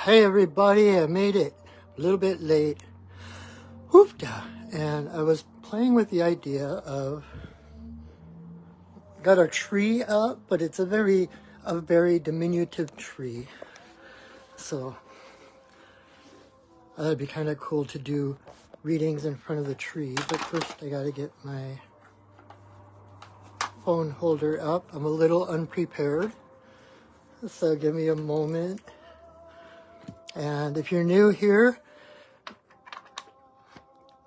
Hey everybody, I made it a little bit late. Whoop-da. And I was playing with the idea of, got our tree up, but it's a very diminutive tree. So that'd be kind of cool to do readings in front of the tree. But first I gotta get my phone holder up. I'm a little unprepared, so give me a moment. And if you're new here,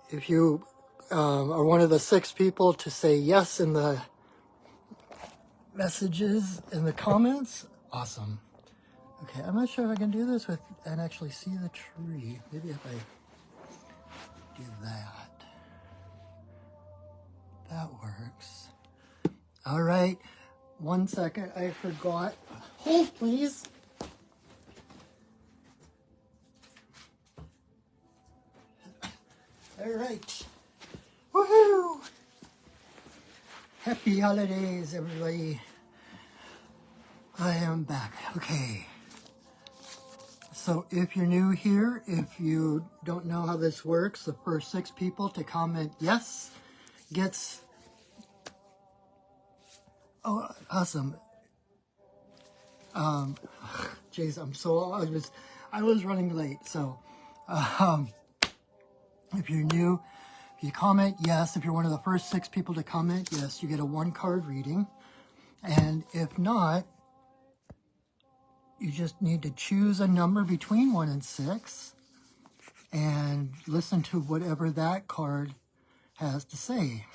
if you are one of the 6 people to say yes in the messages in the comments, awesome. Okay, I'm not sure if I can do this with and actually see the tree. Maybe if I do that works. All right, 1 second, I forgot. Hold please. All right. Woohoo! Happy holidays, everybody. I am back. Okay. So if you're new here, if you don't know how this works, the first 6 people to comment yes gets... Oh, awesome. Jeez, I was running late, so if you're new, if you comment yes, if you're one of the first 6 people to comment yes, you get a 1-card reading. And if not, you just need to choose a number between 1 and 6 and listen to whatever that card has to say.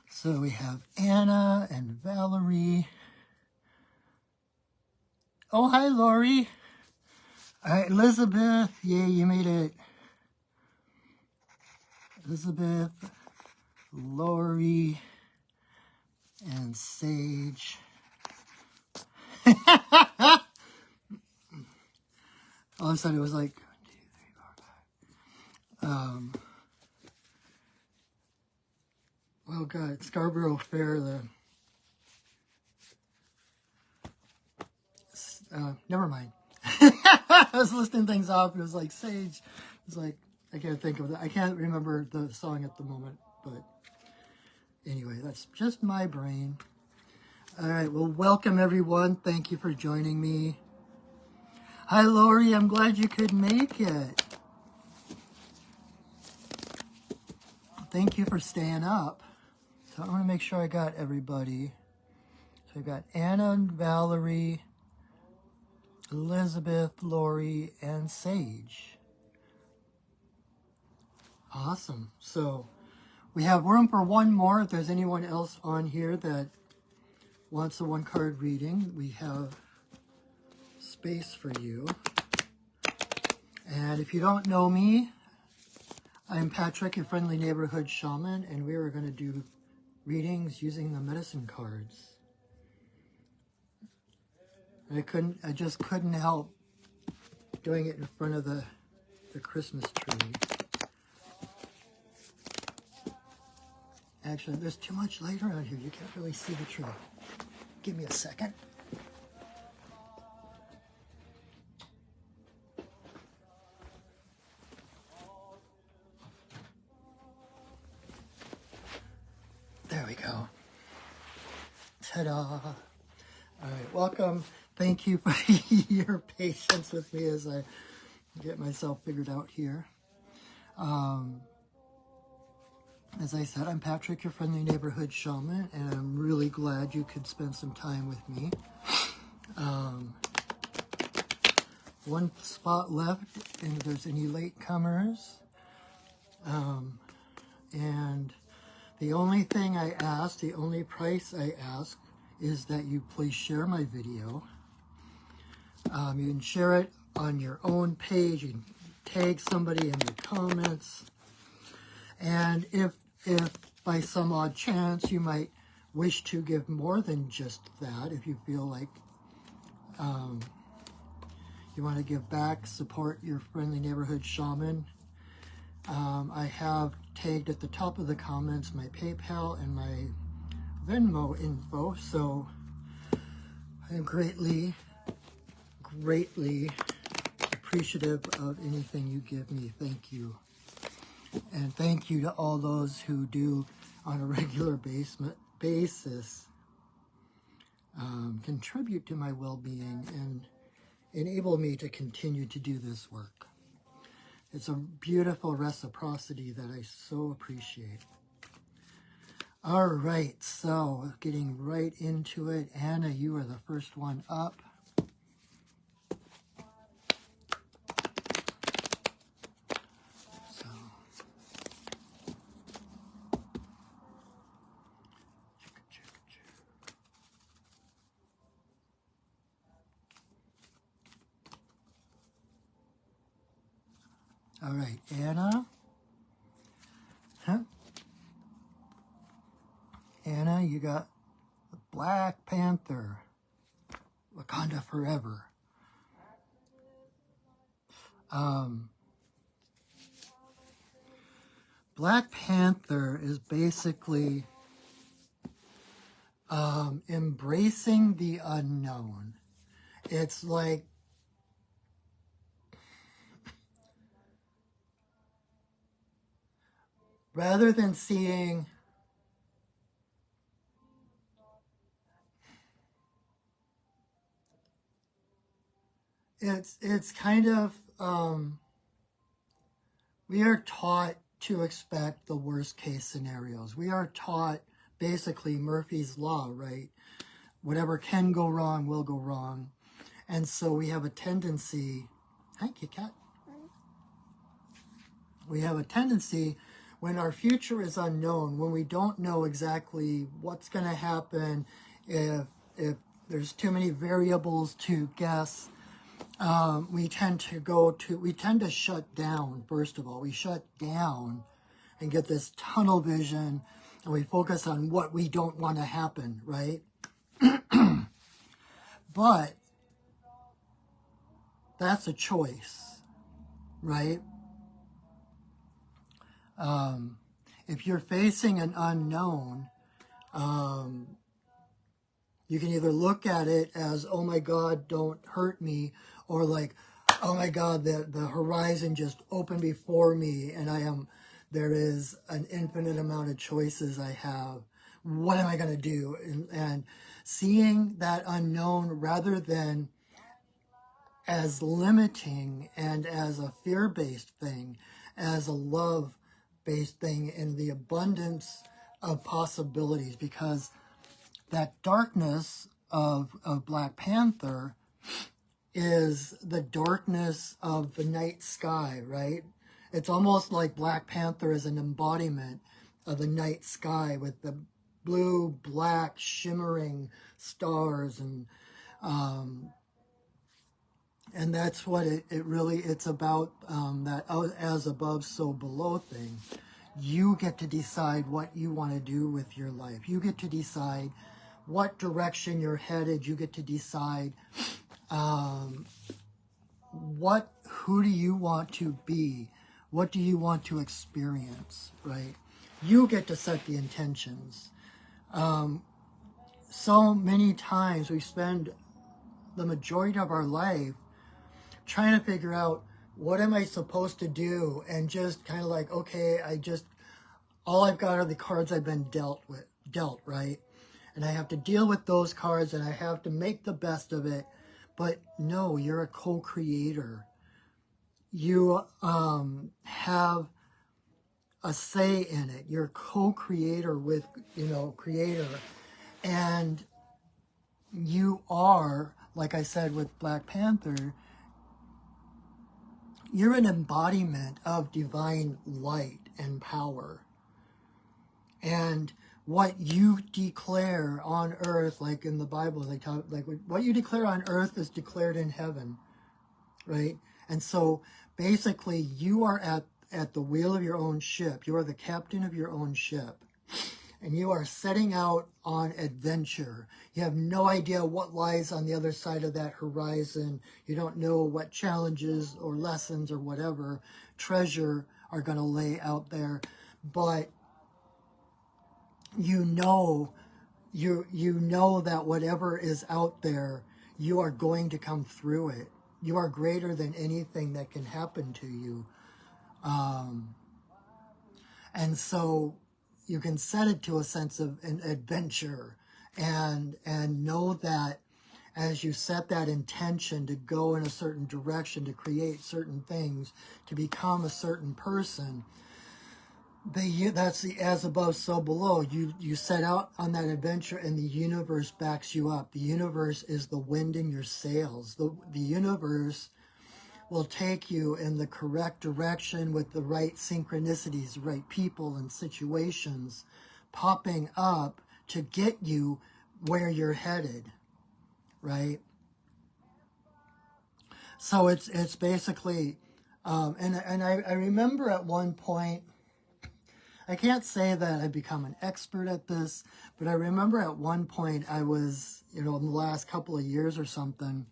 So we have Anna and Valerie. Oh, hi, Lori. All right, Elizabeth. Yay, you made it. Elizabeth, Lori, and Sage. All of a sudden it was like 1, 2, 3, 4, 5. Oh God, Scarborough Fair, never mind. I was listing things off and it was like Sage. It was like, I can't think of that. I can't remember the song at the moment, but anyway, that's just my brain. All right, well, welcome everyone. Thank you for joining me. Hi, Lori. I'm glad you could make it. Thank you for staying up. So I want to make sure I got everybody. So I got Anna and Valerie, Elizabeth, Lori, and Sage. Awesome. So we have room for 1 more. If there's anyone else on here that wants a 1-card reading, we have space for you. And if you don't know me, I'm Patrick, your friendly neighborhood shaman, and we are going to do readings using the medicine cards. I just couldn't help doing it in front of the Christmas tree. Actually, there's too much light around here. You can't really see the tree. Give me a second. There we go. Ta-da. All right, welcome. Thank you for your patience with me as I get myself figured out here. As I said, I'm Patrick, your friendly neighborhood shaman, and I'm really glad you could spend some time with me. 1 spot left, and if there's any latecomers. And the only thing I ask, the only price I ask, is that you please share my video. You can share it on your own page. You can tag somebody in the comments. And if by some odd chance you might wish to give more than just that, if you feel like you want to give back, support your friendly neighborhood shaman, I have tagged at the top of the comments my PayPal and my Venmo info, so I greatly appreciative of anything you give me. Thank you. And thank you to all those who do on a regular basis contribute to my well-being and enable me to continue to do this work. It's a beautiful reciprocity that I so appreciate. All right, so getting right into it. Anna, you are the first one up. So, all right, Anna. Huh? Anna, you got the Black Panther, Wakanda Forever. Black Panther is basically embracing the unknown. It's like rather than seeing it's kind of we are taught to expect the worst case scenarios. We are taught basically Murphy's Law, right? Whatever can go wrong will go wrong. And so we have a tendency, thank you, Kat. We have a tendency when our future is unknown, when we don't know exactly what's going to happen, if there's too many variables to guess, we tend to shut down. First of all, we shut down and get this tunnel vision, and we focus on what we don't want to happen, right? But that's a choice, right? If you're facing an unknown, you can either look at it as, oh my God, don't hurt me, or like, oh my God, the horizon just opened before me and there is an infinite amount of choices I have. What am I going to do? And seeing that unknown rather than as limiting and as a fear-based thing, as a love-based thing in the abundance of possibilities, because that darkness of Black Panther is the darkness of the night sky, right? It's almost like Black Panther is an embodiment of the night sky with the blue, black, shimmering stars, and that's what it's about, that as above, so below thing. You get to decide what you want to do with your life. You get to decide what direction you're headed. You get to decide who do you want to be? What do you want to experience, right? You get to set the intentions. So many times we spend the majority of our life trying to figure out, what am I supposed to do? And just kind of like, okay, all I've got are the cards I've been dealt, right? And I have to deal with those cards and I have to make the best of it. But no, you're a co-creator. You have a say in it. You're a co-creator with, creator. And you are, like I said with Black Panther, you're an embodiment of divine light and power. And what you declare on earth, like in the Bible, what you declare on earth is declared in heaven, right? And so basically you are at the wheel of your own ship. You are the captain of your own ship. And you are setting out on adventure. You have no idea what lies on the other side of that horizon. You don't know what challenges or lessons or whatever treasure are going to lay out there. But you know that whatever is out there, you are going to come through it. you are greater than anything that can happen to you. And so you can set it to a sense of an adventure, and know that as you set that intention to go in a certain direction, to create certain things, to become a certain person, that's the as above, so below. You set out on that adventure, and the universe backs you up. The universe is the wind in your sails. The universe will take you in the correct direction with the right synchronicities, the right people and situations popping up to get you where you're headed, right? So it's basically, and I remember at one point, I can't say that I've become an expert at this, but I remember at one point I was, in the last couple of years or something,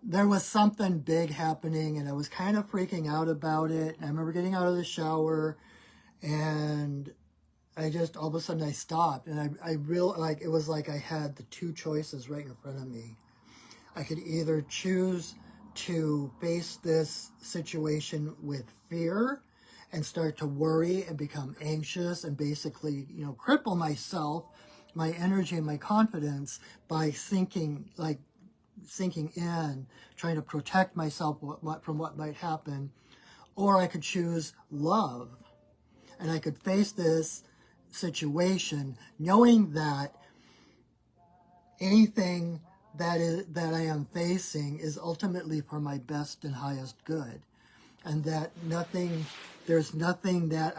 there was something big happening, and I was kind of freaking out about it. And I remember getting out of the shower, and I just, all of a sudden I stopped, and I real like, it was like I had the two choices right in front of me. I could either choose to face this situation with fear and start to worry and become anxious and basically, cripple myself, my energy and my confidence by sinking in, trying to protect myself from what might happen, or I could choose love, and I could face this situation knowing that anything that I am facing is ultimately for my best and highest good, and that there's nothing that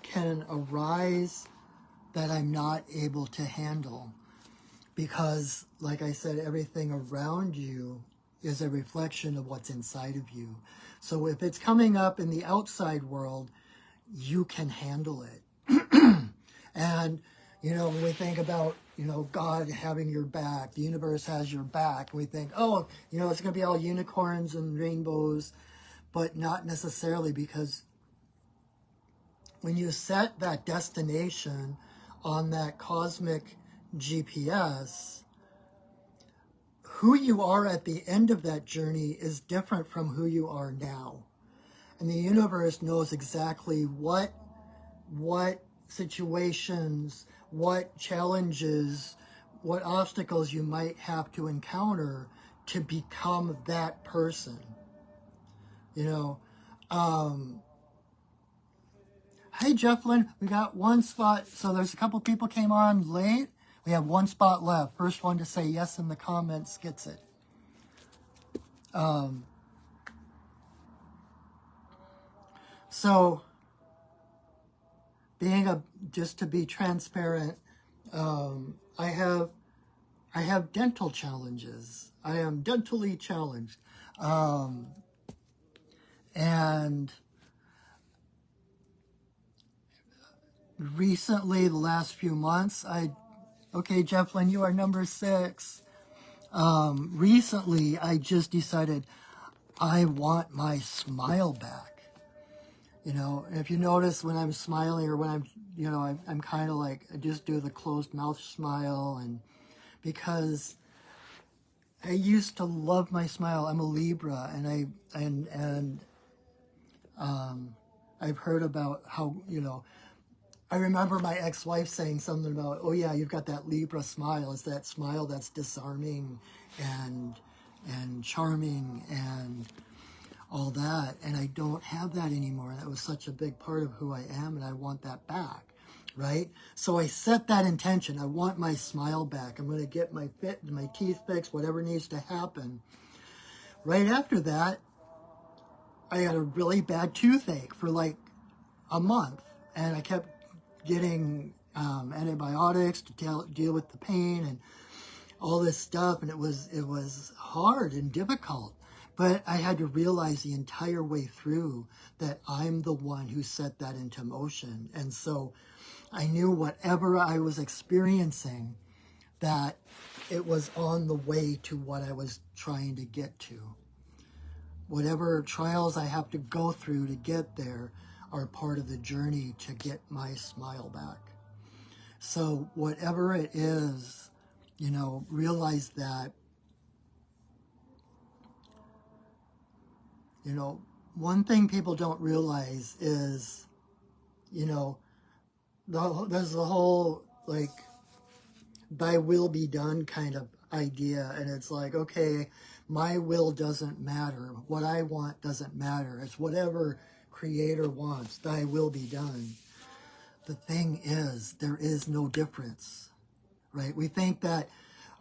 can arise that I'm not able to handle. Because, like I said, everything around you is a reflection of what's inside of you. So if it's coming up in the outside world, you can handle it. And, when we think about, God having your back, the universe has your back, we think, oh, it's going to be all unicorns and rainbows, but not necessarily, because when you set that destination on that cosmic GPS, who you are at the end of that journey is different from who you are now. And the universe knows exactly what situations, what challenges, what obstacles you might have to encounter to become that person. Hey, Jefflin, we got one spot. So there's a couple people came on late. We have one spot left. First one to say yes in the comments gets it. So, just to be transparent, I have dental challenges. I am dentally challenged, and recently, the last few months, okay, Jefflin, you are number 6. Recently, I just decided I want my smile back. And if you notice when I'm smiling, or when I'm kind of like, I just do the closed mouth smile, and because I used to love my smile. I'm a Libra, and I've heard about how, I remember my ex-wife saying something about, oh yeah, you've got that Libra smile. It's that smile that's disarming and charming and all that, and I don't have that anymore. That was such a big part of who I am, and I want that back, right? So I set that intention. I want my smile back. I'm going to get my teeth fixed, whatever needs to happen. Right after that, I had a really bad toothache for like a month, and I kept getting antibiotics to deal with the pain and all this stuff, and it was hard and difficult. But I had to realize the entire way through that I'm the one who set that into motion. And so I knew whatever I was experiencing, that it was on the way to what I was trying to get to. Whatever trials I have to go through to get there are part of the journey to get my smile back. So whatever it is, realize that You know, one thing people don't realize is, you know, there's the whole, like, thy will be done kind of idea. And it's like, okay, my will doesn't matter. What I want doesn't matter. It's whatever Creator wants. Thy will be done. The thing is, there is no difference, right? We think that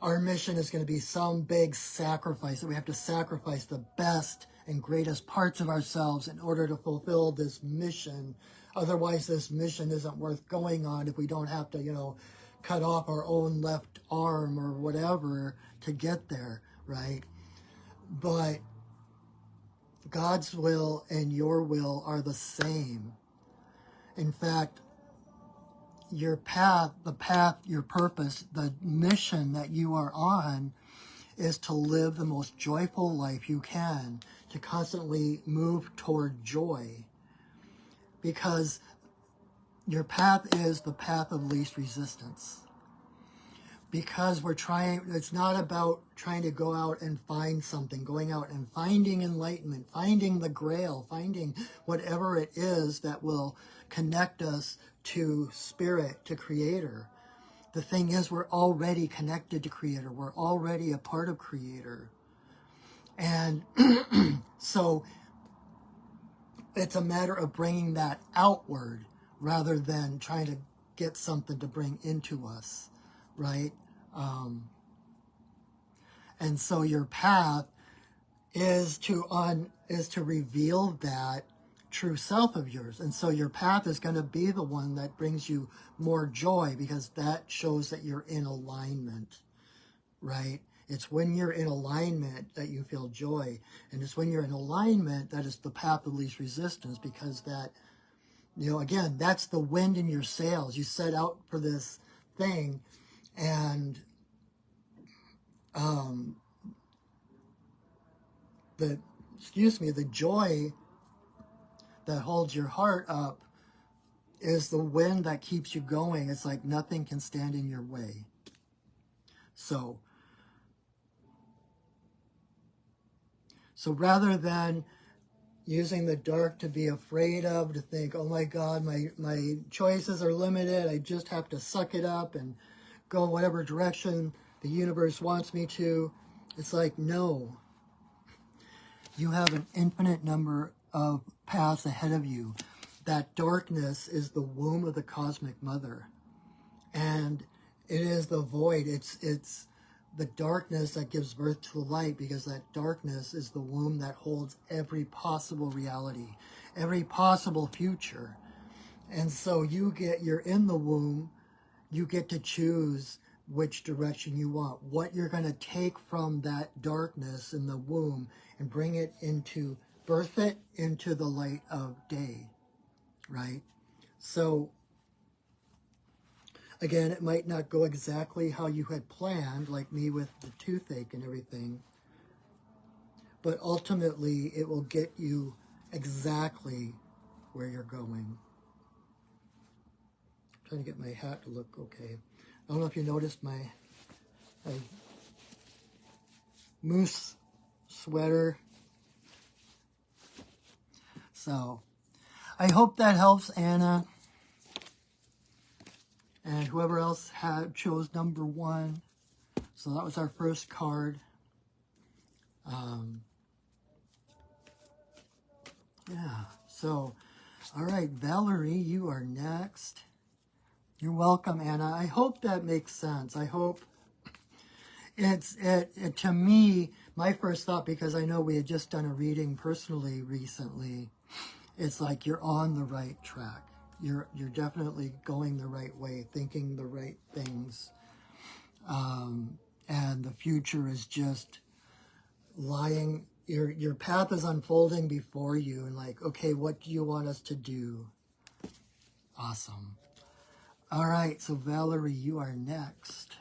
our mission is going to be some big sacrifice, that we have to sacrifice the best and greatest parts of ourselves in order to fulfill this mission. Otherwise, this mission isn't worth going on if we don't have to, you know, cut off our own left arm or whatever to get there, right? But God's will and your will are the same. In fact, your path, your purpose, the mission that you are on is to live the most joyful life you can, to constantly move toward joy. Because your path is the path of least resistance. Because it's not about trying to go out and find something, going out and finding enlightenment, finding the grail, finding whatever it is that will connect us to Spirit, to Creator. The thing is, we're already connected to Creator. We're already a part of Creator. And so it's a matter of bringing that outward rather than trying to get something to bring into us, right? And so your path is to reveal that true self of yours. And so your path is going to be the one that brings you more joy, because that shows that you're in alignment, right? It's when you're in alignment that you feel joy. And it's when you're in alignment that is the path of least resistance, because that, you know, again, that's the wind in your sails. You set out for this thing, and the joy that holds your heart up is the wind that keeps you going. It's like nothing can stand in your way. So rather than using the dark to be afraid of, to think, oh my God, my choices are limited, I just have to suck it up and go whatever direction the universe wants me to, it's like, no. You have an infinite number of paths ahead of you. That darkness is the womb of the cosmic mother. And it is the void. It's the darkness that gives birth to the light, because that darkness is the womb that holds every possible reality, every possible future. And so you're in the womb, you get to choose which direction you want, what you're going to take from that darkness in the womb and birth it into the light of day, right? So, again, it might not go exactly how you had planned, like me with the toothache and everything, but ultimately it will get you exactly where you're going. I'm trying to get my hat to look okay. I don't know if you noticed my moose sweater. So I hope that helps, Anna, and whoever else chose number 1. So that was our first card. Yeah, so all right, Valerie, you are next. You're welcome, Anna. I hope that makes sense. I hope it to me, my first thought, because I know we had just done a reading personally recently, it's like you're on the right track. You're definitely going the right way, thinking the right things. And the future is just lying. Your path is unfolding before you, and like, okay, what do you want us to do? Awesome. All right, so Valerie, you are next.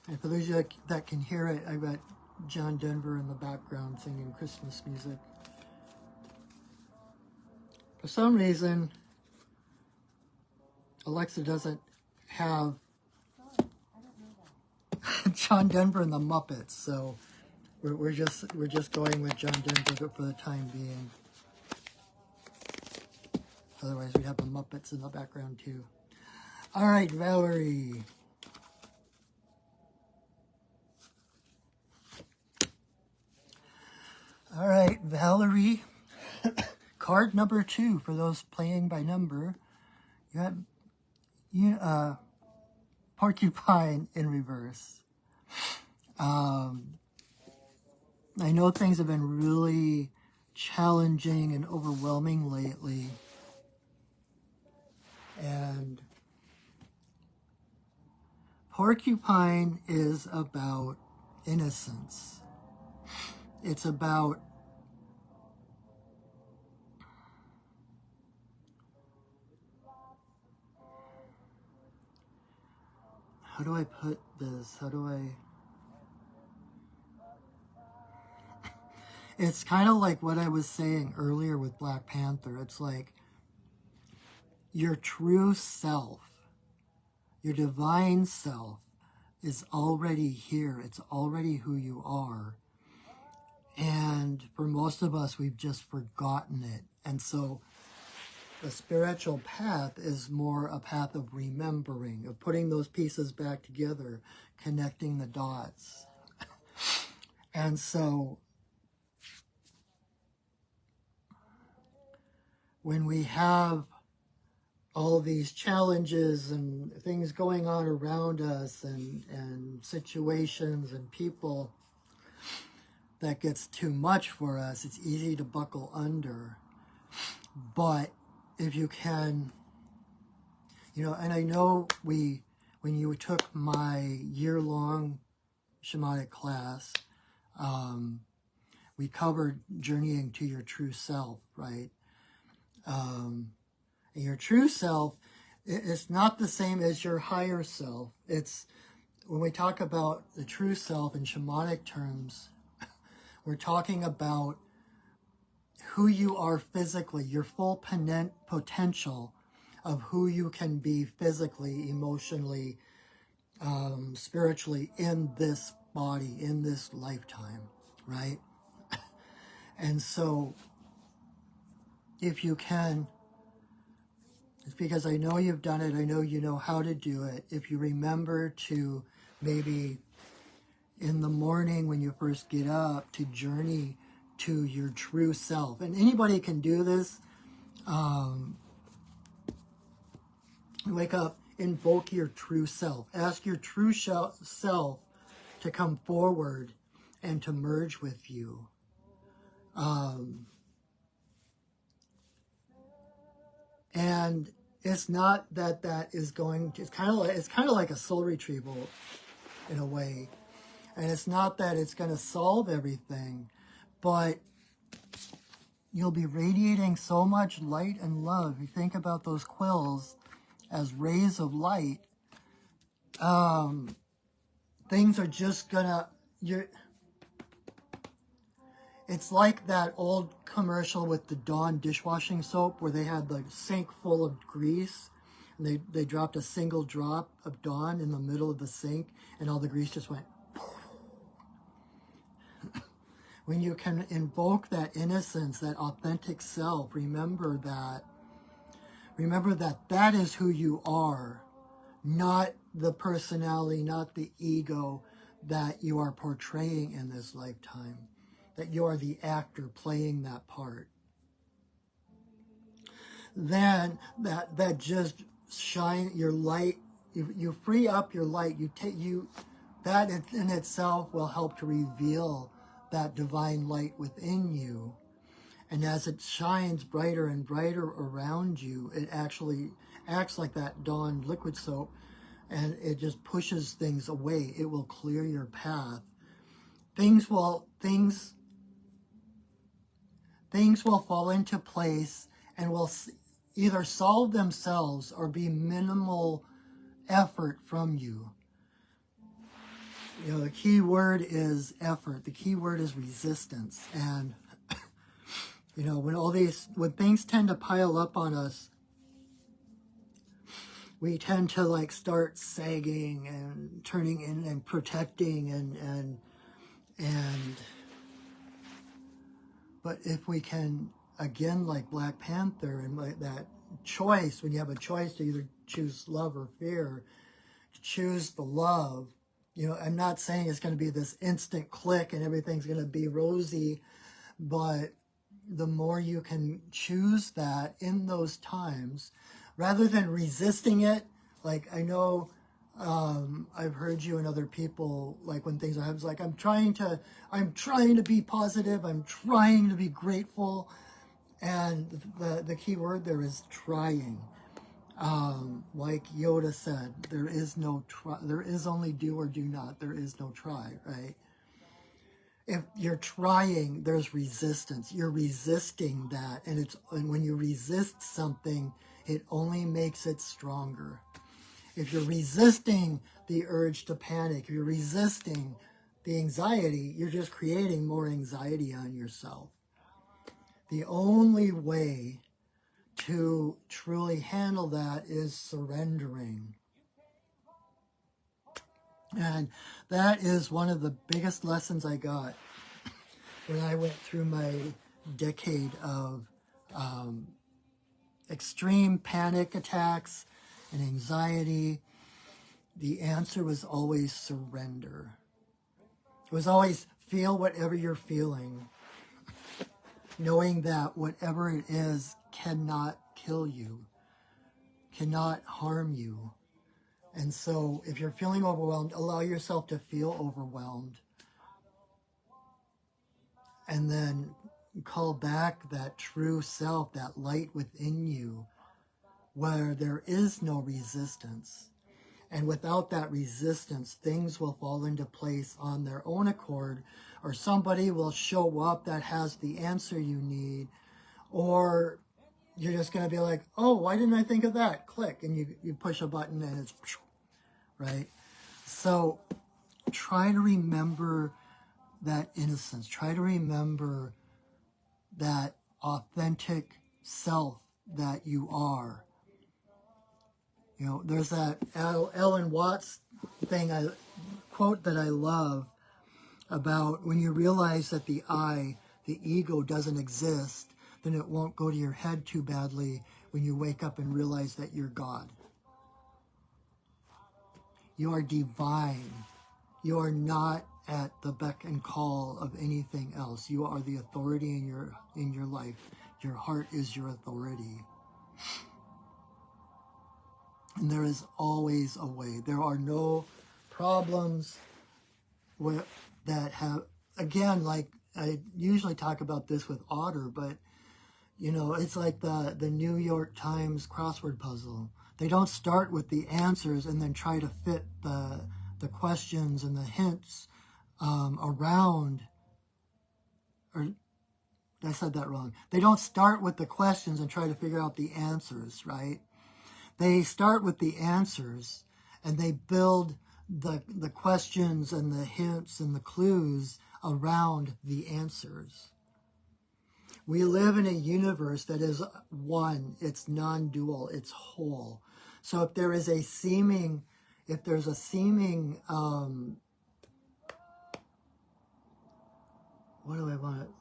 And for those of you that can hear it, I've got John Denver in the background singing Christmas music. For some reason, Alexa doesn't have John Denver and the Muppets, so we're just going with John Denver for the time being. Otherwise, we'd have the Muppets in the background too. All right, Valerie. All right, Valerie. Card number 2 for those playing by number. You have Porcupine in reverse. I know things have been really challenging and overwhelming lately. And Porcupine is about innocence. It's about how do I put this? It's kind of like what I was saying earlier with Black Panther. It's like your true self, your divine self is already here. It's already who you are. And for most of us, we've just forgotten it. And so the spiritual path is more a path of remembering, of putting those pieces back together, connecting the dots. And so when we have all these challenges and things going on around us and situations and people that gets too much for us, it's easy to buckle under. But if you can, and I know when you took my year-long shamanic class, we covered journeying to your true self, right? And your true self, it's not the same as your higher self. It's, when we talk about the true self in shamanic terms, we're talking about who you are physically, your full potential of who you can be physically, emotionally, spiritually in this body, in this lifetime, right? And so, if you can, it's because I know you've done it, I know you know how to do it. If you remember to maybe in the morning when you first get up, to journey to your true self. And anybody can do this. Wake up, invoke your true self. Ask your true self to come forward and to merge with you. And it's not that is going to, it's kind of like a soul retrieval in a way. And it's not that it's going to solve everything, but you'll be radiating so much light and love. You think about those quills as rays of light. Things are just gonna, it's like that old commercial with the Dawn dishwashing soap where they had the sink full of grease and they dropped a single drop of Dawn in the middle of the sink and all the grease just went. When you can invoke that innocence, that authentic self, remember that that is who you are, not the personality, not the ego that you are portraying in this lifetime, that you are the actor playing that part. Then that just shine your light, you free up your light, that in itself will help to reveal that divine light within you. And as it shines brighter and brighter around you, it actually acts like that Dawn liquid soap, and it just pushes things away. It will clear your path. Things will fall into place and will either solve themselves or be minimal effort from you. The key word is effort. The key word is resistance. And You know, when things tend to pile up on us, we tend to like start sagging and turning in and protecting and but if we can, again, like Black Panther and like that choice, when you have a choice to either choose love or fear, choose the love. You know, I'm not saying it's going to be this instant click and everything's going to be rosy, but the more you can choose that in those times, rather than resisting it, like I know I've heard you and other people, like when things are happening, like I'm trying to be positive, I'm trying to be grateful, and the key word there is trying. Like Yoda said, there is no try, there is only do or do not, there is no try, right? If you're trying, there's resistance. You're resisting that, and when you resist something, it only makes it stronger. If you're resisting the urge to panic, if you're resisting the anxiety, you're just creating more anxiety on yourself. The only way to truly handle that is surrendering. And that is one of the biggest lessons I got when I went through my decade of extreme panic attacks and anxiety. The answer was always surrender. It was always feel whatever you're feeling, knowing that whatever it is cannot kill you, cannot harm you. And so if you're feeling overwhelmed, allow yourself to feel overwhelmed. And then call back that true self, that light within you, where there is no resistance. And without that resistance, things will fall into place on their own accord, or somebody will show up that has the answer you need, or you're just going to be like, oh, why didn't I think of that? Click, and you push a button and it's, right? So try to remember that innocence. Try to remember that authentic self that you are. You know, there's that Ellen Watts quote that I love about when you realize that the I, the ego, doesn't exist, then it won't go to your head too badly when you wake up and realize that you're God. You are divine. You are not at the beck and call of anything else. You are the authority in your life. Your heart is your authority. And there is always a way. There are no problems that have, again, like I usually talk about this with Otter, but you know, it's like the New York Times crossword puzzle. They don't start with the answers and then try to fit the questions and the hints around, or I said that wrong. They don't start with the questions and try to figure out the answers, right? They start with the answers and they build the questions and the hints and the clues around the answers. We live in a universe that is one, it's non-dual, it's whole. So if there's a seeming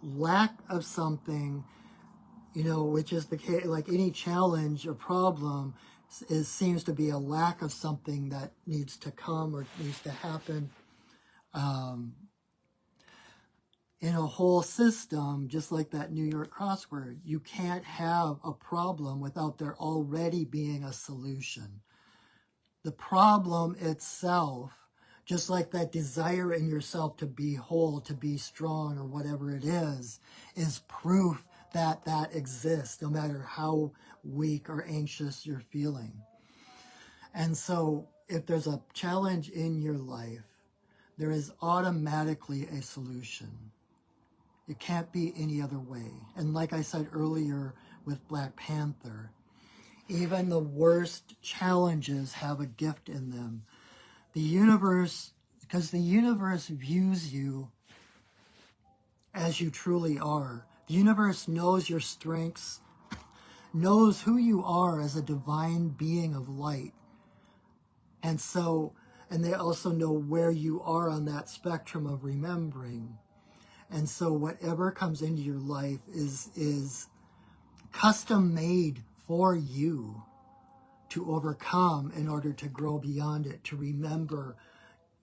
lack of something, you know, which is the case, like any challenge or problem seems to be a lack of something that needs to come or needs to happen. In a whole system, just like that New York crossword, you can't have a problem without there already being a solution. The problem itself, just like that desire in yourself to be whole, to be strong, or whatever it is proof that that exists, no matter how weak or anxious you're feeling. And so if there's a challenge in your life, there is automatically a solution. It can't be any other way. And like I said earlier with Black Panther, even the worst challenges have a gift in them. The universe, because the universe views you as you truly are. The universe knows your strengths, knows who you are as a divine being of light. And they also know where you are on that spectrum of remembering. And so whatever comes into your life is custom made for you to overcome in order to grow beyond it, to remember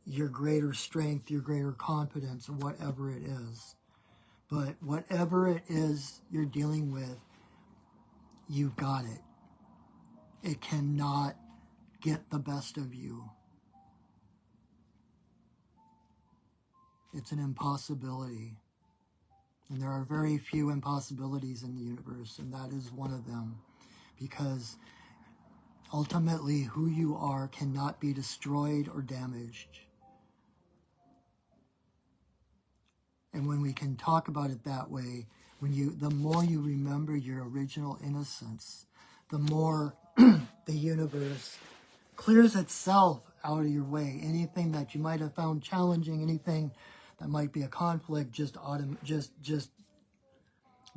your greater strength, your greater confidence, or whatever it is. But whatever it is you're dealing with, you've got it. It cannot get the best of you. It's an impossibility. And there are very few impossibilities in the universe, and that is one of them. Because ultimately, who you are cannot be destroyed or damaged. And when we can talk about it that way, the more you remember your original innocence, the more the universe clears itself out of your way. Anything that you might have found challenging, anything that might be a conflict, just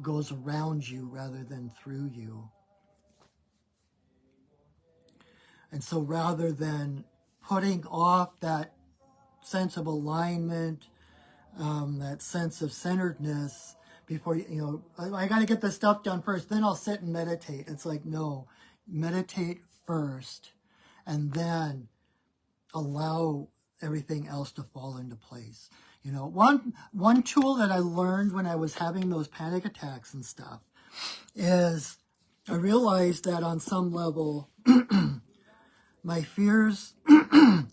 goes around you rather than through you. And so rather than putting off that sense of alignment, that sense of centeredness before I got to get this stuff done first, then I'll sit and meditate. It's like, no, meditate first and then allow everything else to fall into place. One tool that I learned when I was having those panic attacks and stuff is I realized that on some level, my fears, I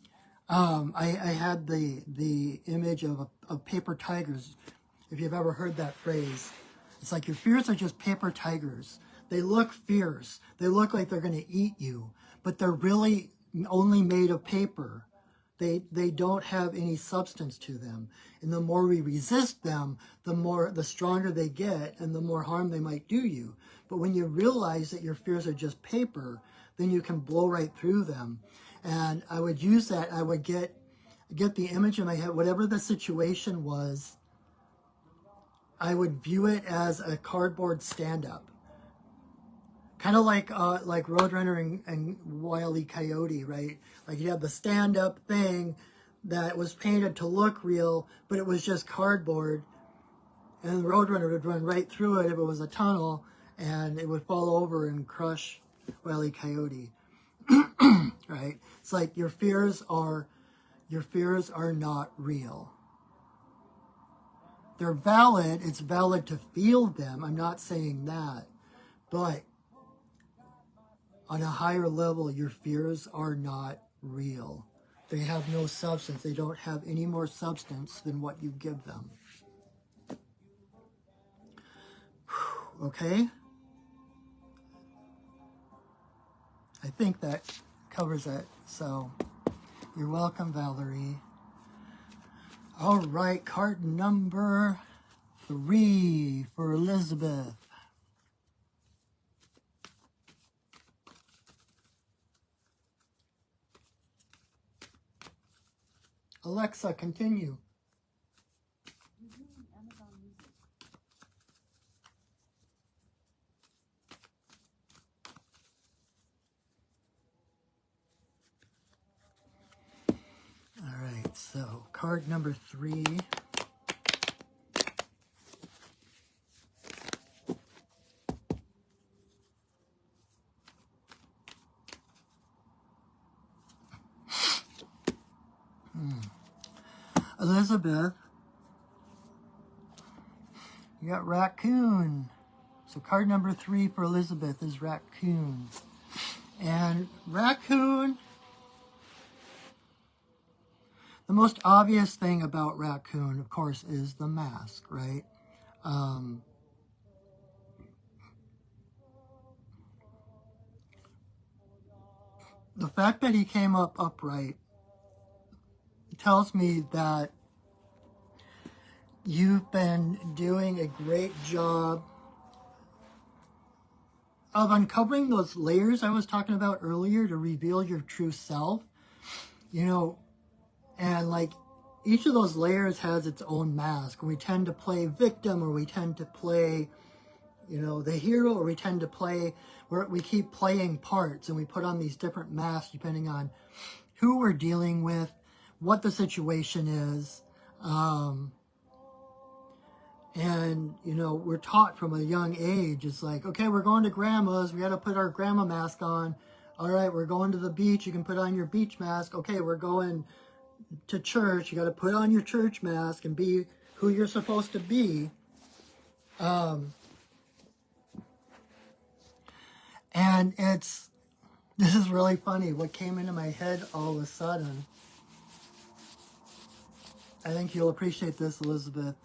had the image of paper tigers. If you've ever heard that phrase, it's like your fears are just paper tigers. They look fierce. They look like they're going to eat you, but they're really only made of paper. They don't have any substance to them. And the more we resist them, the stronger they get and the more harm they might do you. But when you realize that your fears are just paper, then you can blow right through them. And I would use that. I would get the image in my head, whatever the situation was, I would view it as a cardboard stand-up. Kind of like Roadrunner and Wile E. Coyote, right? Like you have the stand-up thing that was painted to look real, but it was just cardboard. And the Roadrunner would run right through it if it was a tunnel, and it would fall over and crush Wile E. Coyote. Right? It's like your fears are not real. They're valid. It's valid to feel them. I'm not saying that. But on a higher level, your fears are not real. They have no substance. They don't have any more substance than what you give them. Okay? I think that covers it. So, you're welcome, Valerie. All right, card number 3 for Elizabeth. Alexa, continue. All right, so card number 3. Elizabeth, you got raccoon. So card number 3 for Elizabeth is raccoon. And raccoon, the most obvious thing about raccoon, of course, is the mask, right? The fact that he came up upright tells me that you've been doing a great job of uncovering those layers I was talking about earlier to reveal your true self, and like each of those layers has its own mask. We tend to play victim, or we tend to play, you know, the hero, or we tend to play, where we keep playing parts, and we put on these different masks depending on who we're dealing with, what the situation is. And, you know, we're taught from a young age, it's like, okay, we're going to grandma's, we got to put our grandma mask on. All right, we're going to the beach, you can put on your beach mask. Okay, we're going to church, you got to put on your church mask and be who you're supposed to be. And this is really funny. What came into my head all of a sudden, I think you'll appreciate this, Elizabeth.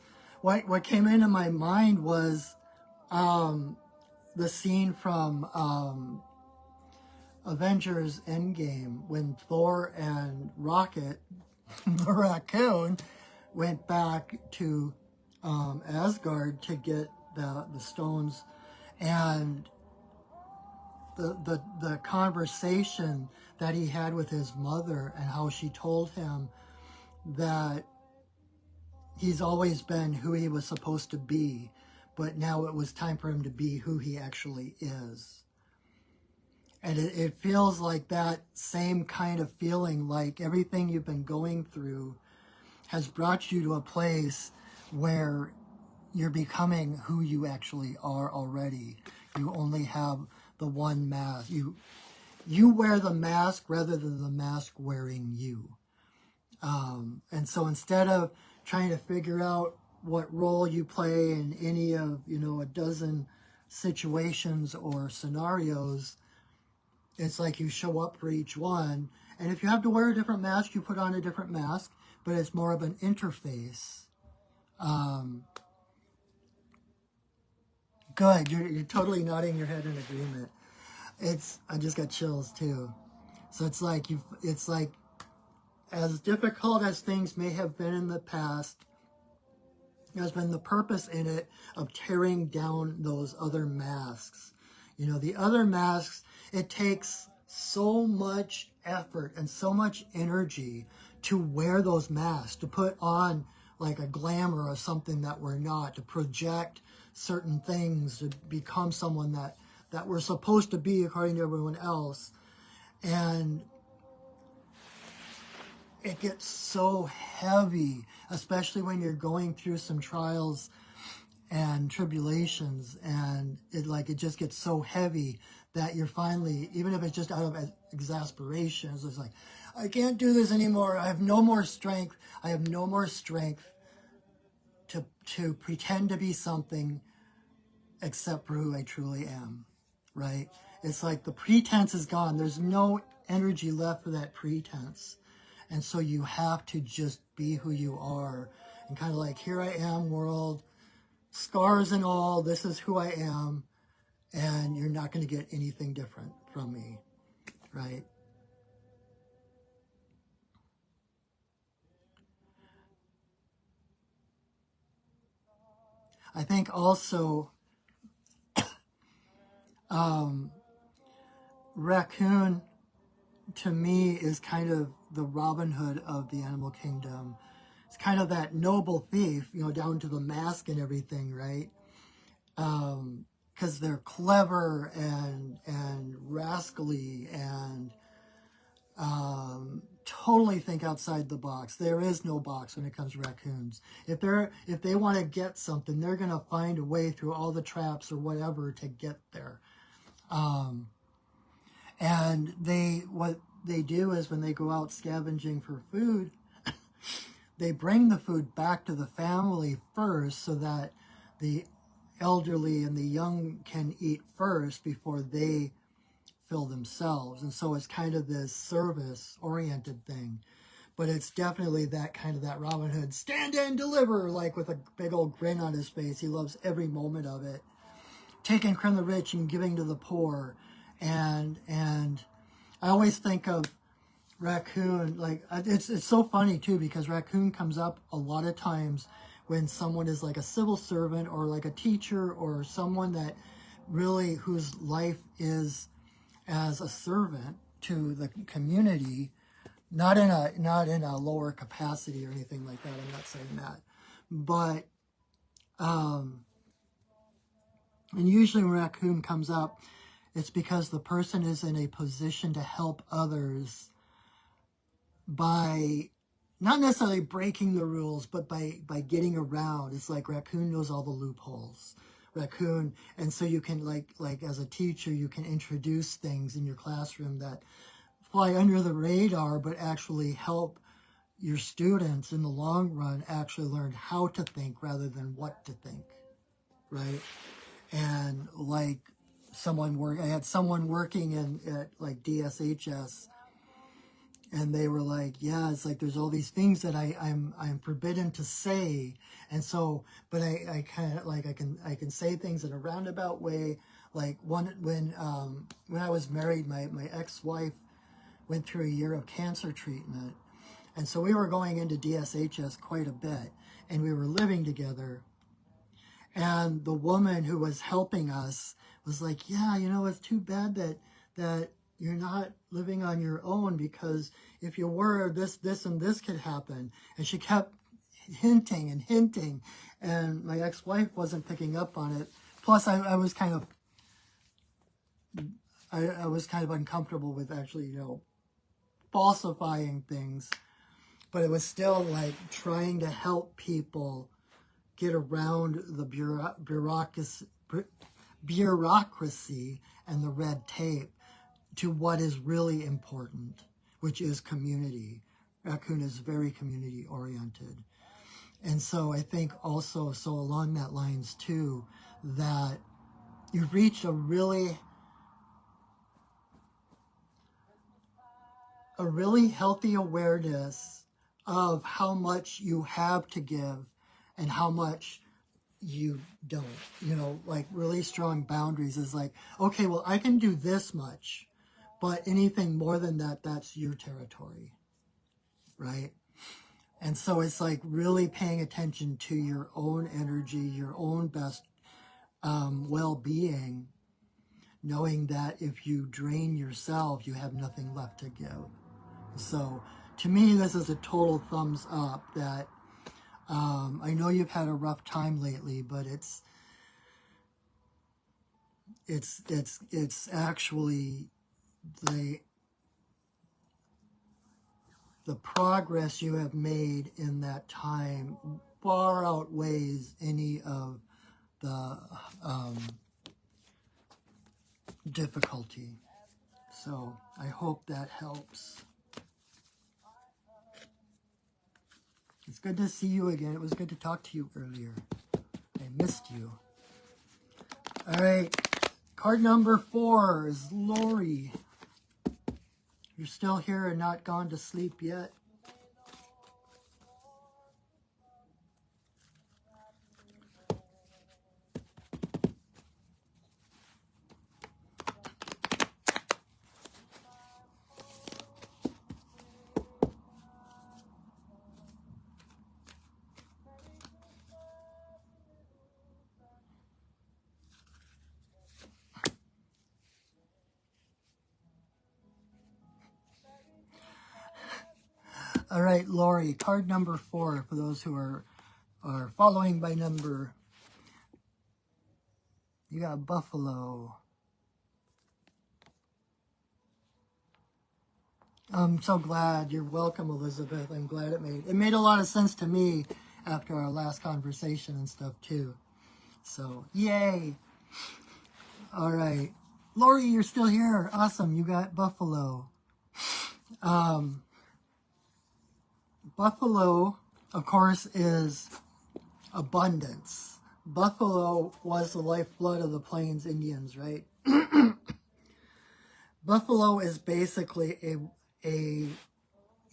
What came into my mind was the scene from Avengers Endgame when Thor and Rocket, the raccoon, went back to Asgard to get the stones, and the conversation that he had with his mother, and how she told him that he's always been who he was supposed to be, but now it was time for him to be who he actually is. And it feels like that same kind of feeling, like everything you've been going through has brought you to a place where you're becoming who you actually are already. You only have the one mask. You wear the mask rather than the mask wearing you. And so instead of trying to figure out what role you play in any of, you know, a dozen situations or scenarios, it's like you show up for each one. And if you have to wear a different mask, you put on a different mask, but it's more of an interface. Good, you're totally nodding your head in agreement. I just got chills too. So it's like as difficult as things may have been in the past, there's been the purpose in it of tearing down those other masks. You know, the other masks, it takes so much effort and so much energy to wear those masks, to put on like a glamour of something that we're not, to project certain things, to become someone that we're supposed to be according to everyone else. And it gets so heavy, especially when you're going through some trials and tribulations, and it just gets so heavy that you're finally, even if it's just out of exasperation, it's just like, I can't do this anymore. I have no more strength. I have no more strength to pretend to be something except for who I truly am, right? It's like the pretense is gone. There's no energy left for that pretense. And so you have to just be who you are, and kind of like, here I am, world, scars and all, this is who I am, and you're not going to get anything different from me, right? I think also Raccoon, to me, is kind of the Robin Hood of the animal kingdom. It's kind of that noble thief, you know, down to the mask and everything, right? Because they're clever and rascally and totally think outside the box. There is no box when it comes to raccoons. If they want to get something, they're gonna find a way through all the traps or whatever to get there. And what they do is, when they go out scavenging for food, they bring the food back to the family first, so that the elderly and the young can eat first before they fill themselves. And so it's kind of this service-oriented thing. But it's definitely that kind of that Robin Hood, stand and deliver, like with a big old grin on his face. He loves every moment of it. Taking from the rich and giving to the poor. And I always think of Raccoon, like, it's so funny too, because Raccoon comes up a lot of times when someone is like a civil servant or like a teacher or someone that really, whose life is as a servant to the community. Not in a lower capacity or anything like that. I'm not saying that, but and usually when raccoon comes up, it's because the person is in a position to help others by not necessarily breaking the rules, but by getting around. It's like raccoon knows all the loopholes. Raccoon, and so you can like as a teacher, you can introduce things in your classroom that fly under the radar, but actually help your students in the long run actually learn how to think rather than what to think, right? And like I had someone working at like DSHS, and they were like, yeah, it's like there's all these things that I'm forbidden to say, and so, but I kind of like I can say things in a roundabout way. Like when I was married, my ex-wife went through a year of cancer treatment, and so we were going into DSHS quite a bit, and we were living together. And the woman who was helping us was like, yeah, you know, it's too bad that you're not living on your own, because if you were, this, and this could happen. And she kept hinting and hinting, and my ex-wife wasn't picking up on it. Plus, I was kind of uncomfortable with actually, you know, falsifying things, but it was still like trying to help people get around the bureaucracy and the red tape to what is really important, which is community. Raccoon is very community oriented. And so I think also, so along that lines too, that you've reached a really healthy awareness of how much you have to give and how much you don't. You know, like really strong boundaries is like, okay, well, I can do this much, but anything more than that, that's your territory, right? And so it's like really paying attention to your own energy, your own best well-being, knowing that if you drain yourself, you have nothing left to give. So to me, this is a total thumbs up that I know you've had a rough time lately, but it's actually the progress you have made in that time far outweighs any of the difficulty. So I hope that helps. It's good to see you again. It was good to talk to you earlier. I missed you. All right. Card number 4 is Lori. You're still here and not gone to sleep yet? All right, Lori, card number 4 for those who are following by number. You got Buffalo. I'm so glad. You're welcome, Elizabeth. I'm glad it made a lot of sense to me after our last conversation and stuff too. So, yay. All right. Lori, you're still here. Awesome. You got Buffalo. Buffalo, of course, is abundance. Buffalo was the lifeblood of the Plains Indians, right? Buffalo is basically a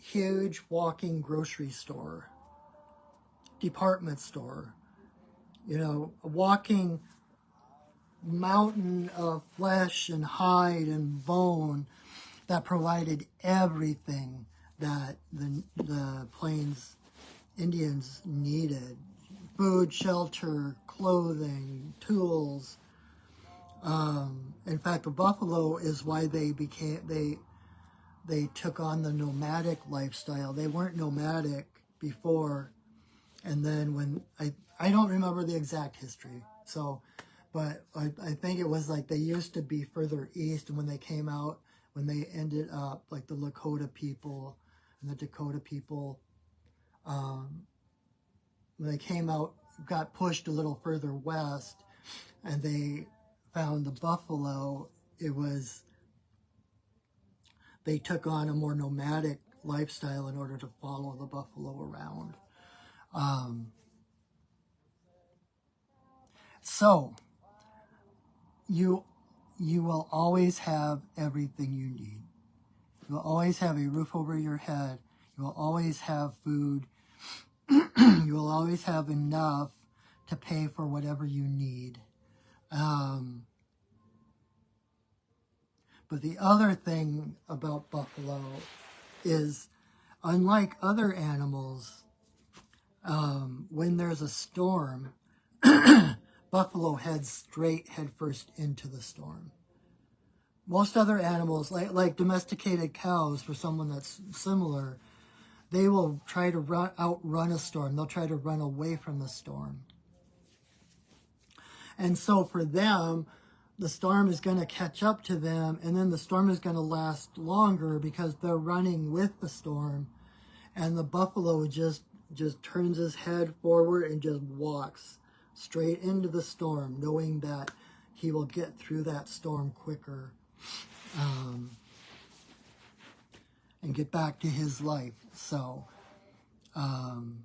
huge walking grocery store, department store, you know, a walking mountain of flesh and hide and bone that provided everything that the Plains Indians needed: food, shelter, clothing, tools. In fact, the buffalo is why they they took on the nomadic lifestyle. They weren't nomadic before, and then when I don't remember the exact history, so, but I think it was like they used to be further east, and when they came out, when they ended up like the Lakota people and the Dakota people, when they came out, got pushed a little further west, and they found the buffalo. They took on a more nomadic lifestyle in order to follow the buffalo around. So you will always have everything you need. You will always have a roof over your head. You will always have food. You will always have enough to pay for whatever you need. But the other thing about buffalo is, unlike other animals, when there's a storm, buffalo heads head first into the storm. Most other animals, like domesticated cows, for someone that's similar, they will try to outrun a storm. They'll try to run away from the storm. And so for them, the storm is going to catch up to them, and then the storm is going to last longer because they're running with the storm, and the buffalo just turns his head forward and just walks straight into the storm, knowing that he will get through that storm quicker and get back to his life. So, and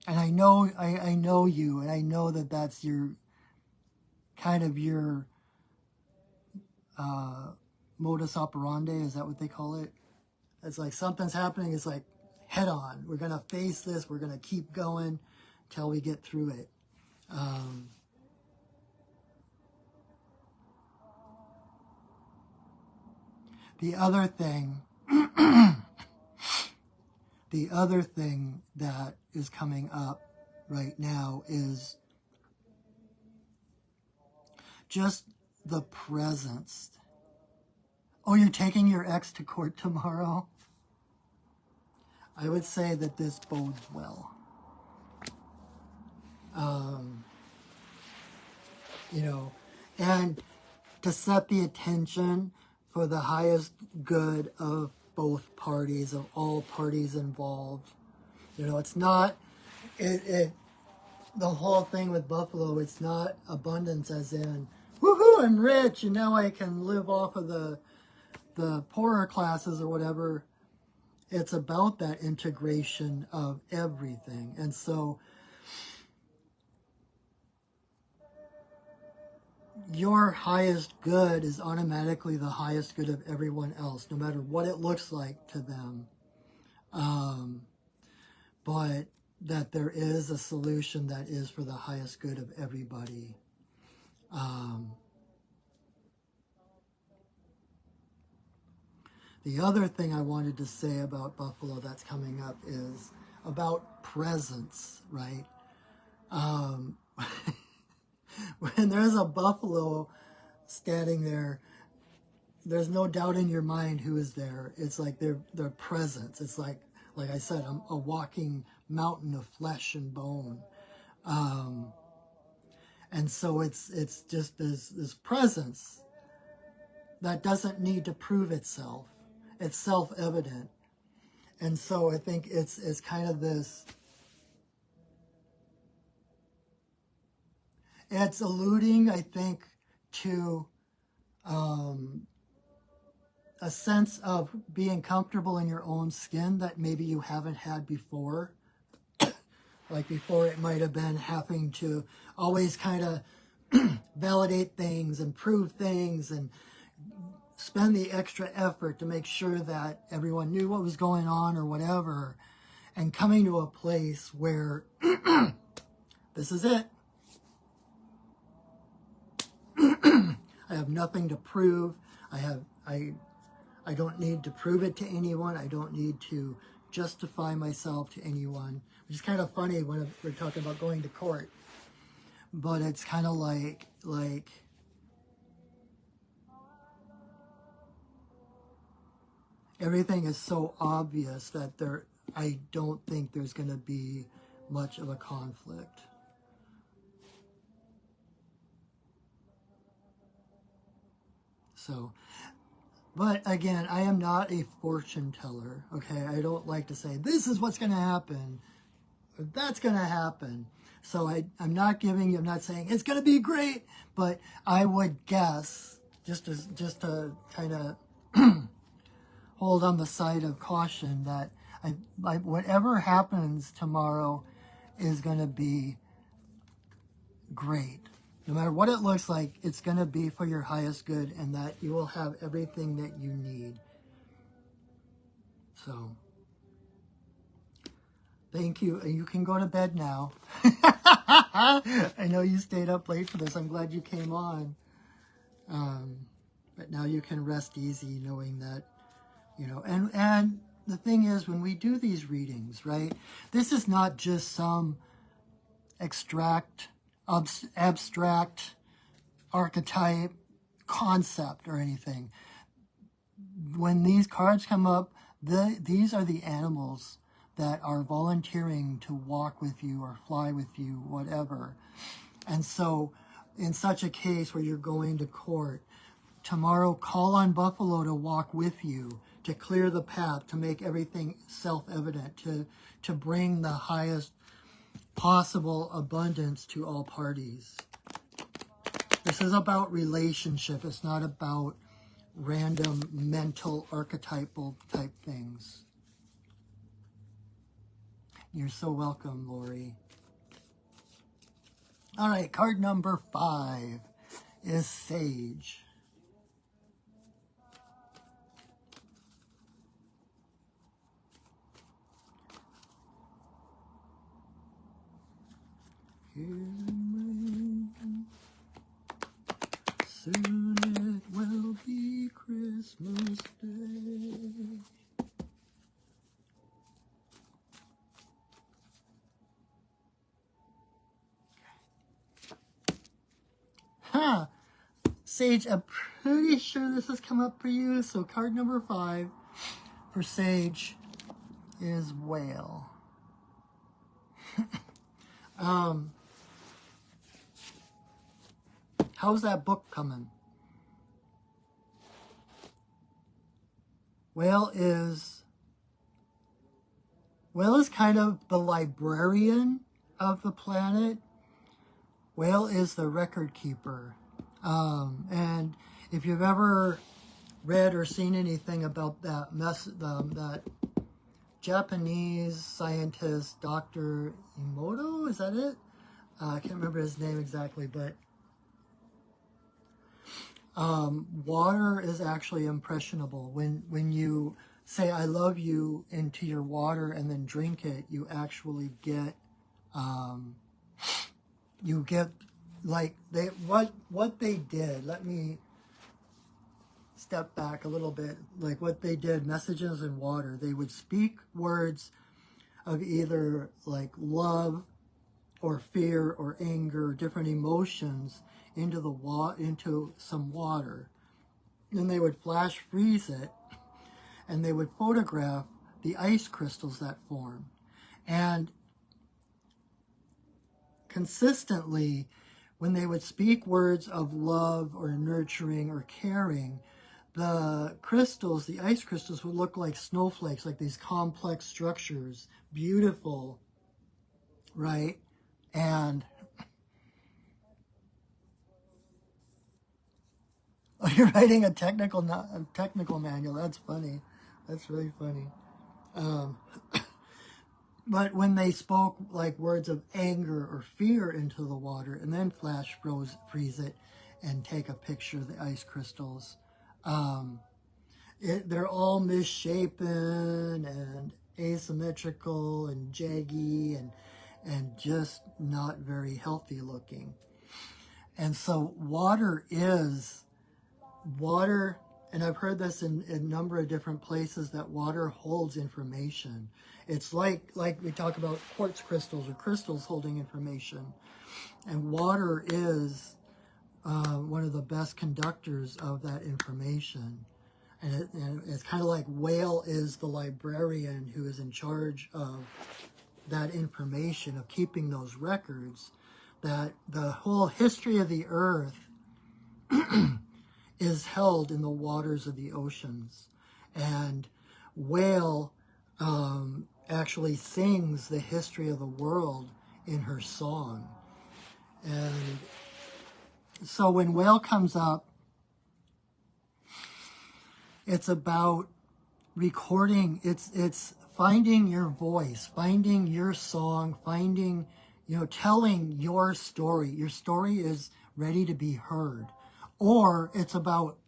I know you, and I know that that's your kind of your modus operandi. Is that what they call it? It's like something's happening. It's like, head on. We're going to face this. We're going to keep going till we get through it. The other thing that is coming up right now is just the presence. Oh, you're taking your ex to court tomorrow? I would say that this bodes well. And to set the attention for the highest good of both parties, of all parties involved. It's not, the whole thing with buffalo, it's not abundance as in, woohoo, I'm rich and now I can live off of the poorer classes or whatever. It's about that integration of everything. And so your highest good is automatically the highest good of everyone else, no matter what it looks like to them. But that there is a solution that is for the highest good of everybody. The other thing I wanted to say about buffalo that's coming up is about presence, right? When there's a buffalo standing there, there's no doubt in your mind who is there. It's like their presence. It's like I said, a walking mountain of flesh and bone. And so it's just this presence that doesn't need to prove itself. It's self-evident. And so I think it's kind of this, it's alluding, I think, to a sense of being comfortable in your own skin that maybe you haven't had before. Like before, it might have been having to always kind of validate things and prove things and spend the extra effort to make sure that everyone knew what was going on or whatever. And coming to a place where this is it. I have nothing to prove. I don't need to prove it to anyone. I don't need to justify myself to anyone, which is kind of funny when we're talking about going to court. But it's kind of like everything is so obvious that I don't think there's going to be much of a conflict. So, but again, I am not a fortune teller, okay? I don't like to say, this is what's going to happen, or that's going to happen. So I'm not giving you, I'm not saying it's going to be great, but I would guess, just to kind of hold on the side of caution, that whatever happens tomorrow is going to be great. No matter what it looks like, it's going to be for your highest good, and that you will have everything that you need. So, thank you. You can go to bed now. I know you stayed up late for this. I'm glad you came on. But now you can rest easy knowing that, you know, and the thing is, when we do these readings, right, this is not just some abstract archetype concept or anything. When these cards come up, these are the animals that are volunteering to walk with you or fly with you, whatever. And so in such a case where you're going to court, tomorrow call on Buffalo to walk with you, to clear the path, to make everything self-evident, to bring the highest possible abundance to all parties. This is about relationship. It's not about random mental archetypal type things. You're so welcome, Lori. All right, card number 5 is Sage. Soon it will be Christmas Day. Huh. Sage, I'm pretty sure this has come up for you. So card number 5 for Sage is Whale. How's that book coming? Whale is kind of the librarian of the planet. Whale is the record keeper. And if you've ever read or seen anything about that Japanese scientist, Dr. Emoto, is that it? I can't remember his name exactly, but water is actually impressionable. When you say "I love you" into your water and then drink it, you actually get like what they did. Let me step back a little bit. Like what they did, messages in water. They would speak words of either like love or fear or anger, different emotions into some water. Then they would flash freeze it, and they would photograph the ice crystals that form. And consistently, when they would speak words of love or nurturing or caring, the crystals, the ice crystals, would look like snowflakes, like these complex structures, beautiful, right? And oh, you're writing a technical manual. That's funny. That's really funny. But when they spoke like words of anger or fear into the water and then flash freeze it and take a picture of the ice crystals, they're all misshapen and asymmetrical and jaggy and just not very healthy looking. And so water, and I've heard this in a number of different places, that water holds information. It's like we talk about quartz crystals or crystals holding information. And water is one of the best conductors of that information. And it's kind of like Whale is the librarian who is in charge of that information, of keeping those records, that the whole history of the earth is held in the waters of the oceans. And Whale actually sings the history of the world in her song. And so when Whale comes up, it's about recording, it's finding your voice, finding your song, finding, telling your story. Your story is ready to be heard. Or it's about,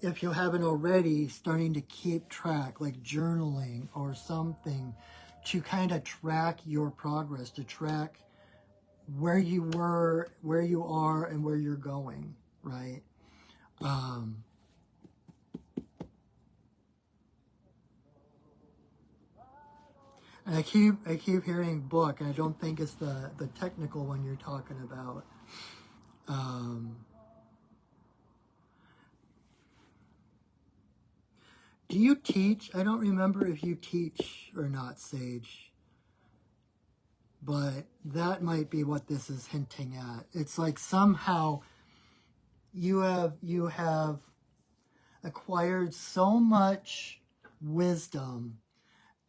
if you haven't already, starting to keep track, like journaling or something, to kind of track your progress, to track where you were, where you are, and where you're going, right? And I keep hearing book, and I don't think it's the technical one you're talking about. Do you teach? I don't remember if you teach or not, Sage. But that might be what this is hinting at. It's like somehow you have acquired so much wisdom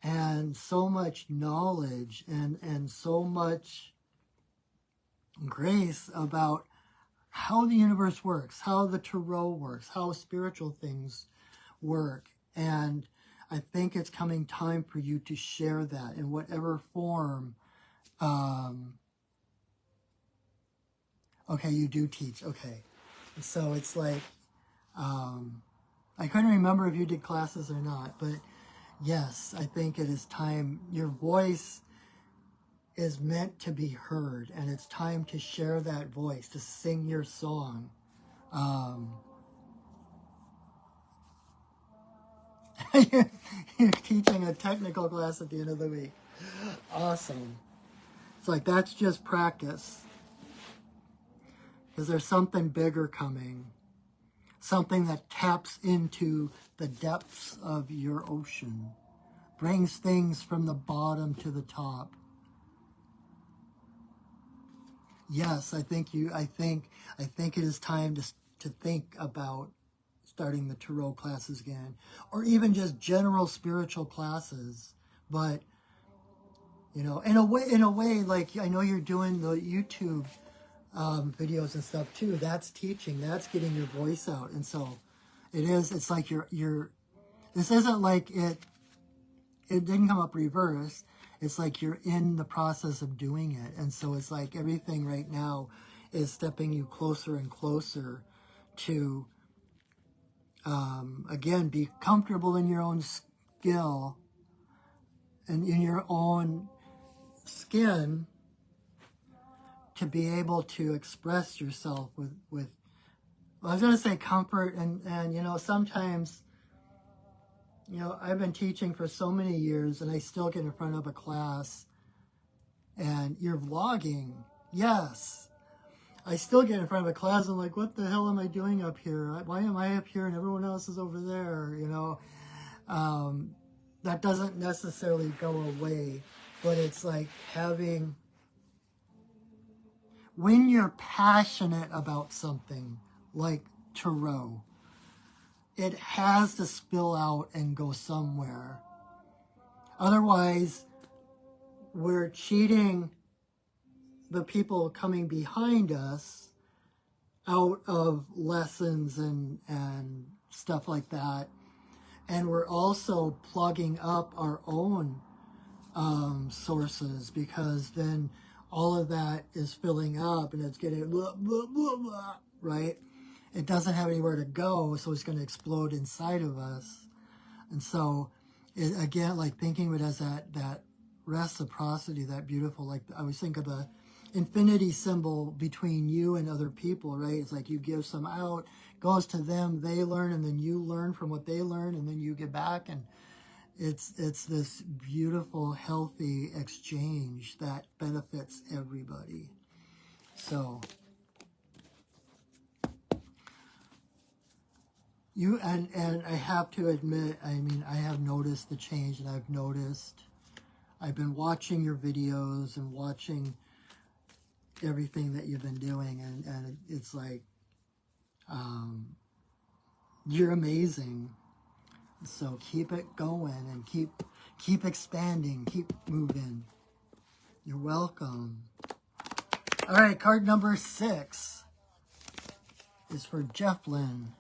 and so much knowledge and so much grace about how the universe works, how the tarot works, how spiritual things work. And I think it's coming time for you to share that in whatever form. Okay, you do teach. Okay. So it's like, I couldn't remember if you did classes or not, but yes, I think it is time. Your voice is meant to be heard, and it's time to share that voice, to sing your song. You're teaching a technical class at the end of the week. Awesome. It's like, that's just practice. Because there's something bigger coming. Something that taps into the depths of your ocean. Brings things from the bottom to the top. Yes, I think it is time to think about starting the tarot classes again, or even just general spiritual classes. But in a way, like I know you're doing the YouTube videos and stuff too. That's teaching. That's getting your voice out. And so it's like you're. This isn't like it didn't come up reverse. It's like you're in the process of doing it. And so it's like everything right now is stepping you closer and closer to, again, be comfortable in your own skill and in your own skin, to be able to express yourself with well, I was going to say comfort. And sometimes, I've been teaching for so many years, and I still get in front of a class, and you're vlogging. Yes. I still get in front of a class, and I'm like, what the hell am I doing up here? Why am I up here and everyone else is over there? That doesn't necessarily go away, but it's like when you're passionate about something like tarot, it has to spill out and go somewhere. Otherwise, we're cheating the people coming behind us out of lessons and stuff like that. And we're also plugging up our own sources, because then all of that is filling up and it's getting blah, blah, blah, blah, right? It doesn't have anywhere to go, so it's going to explode inside of us. And so, again, like thinking of it as that reciprocity, that beautiful, like I always think of the infinity symbol between you and other people, right? It's like you give some out, goes to them, they learn, and then you learn from what they learn, and then you give back, and it's this beautiful, healthy exchange that benefits everybody. So And I have to admit, I mean, I have noticed the change that I've been watching your videos and watching everything that you've been doing, and it's like, you're amazing. So keep it going and keep expanding, keep moving. You're welcome. All right, card number 6 is for Jeff Lynn.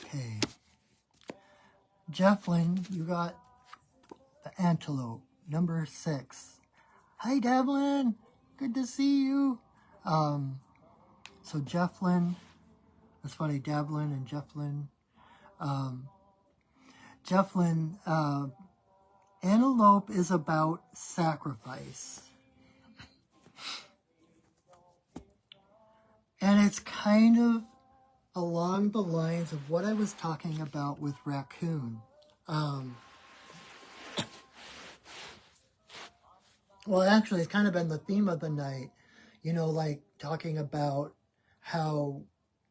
Okay. Jeff Lynn, you got the antelope, number 6. Hi, Devlin. Good to see you. So Jeff Lynn, that's funny, Devlin and Jeff Lynn. Jeff Lynn, antelope is about sacrifice. And it's kind of along the lines of what I was talking about with raccoon. Well, actually, it's kind of been the theme of the night, you know, like talking about how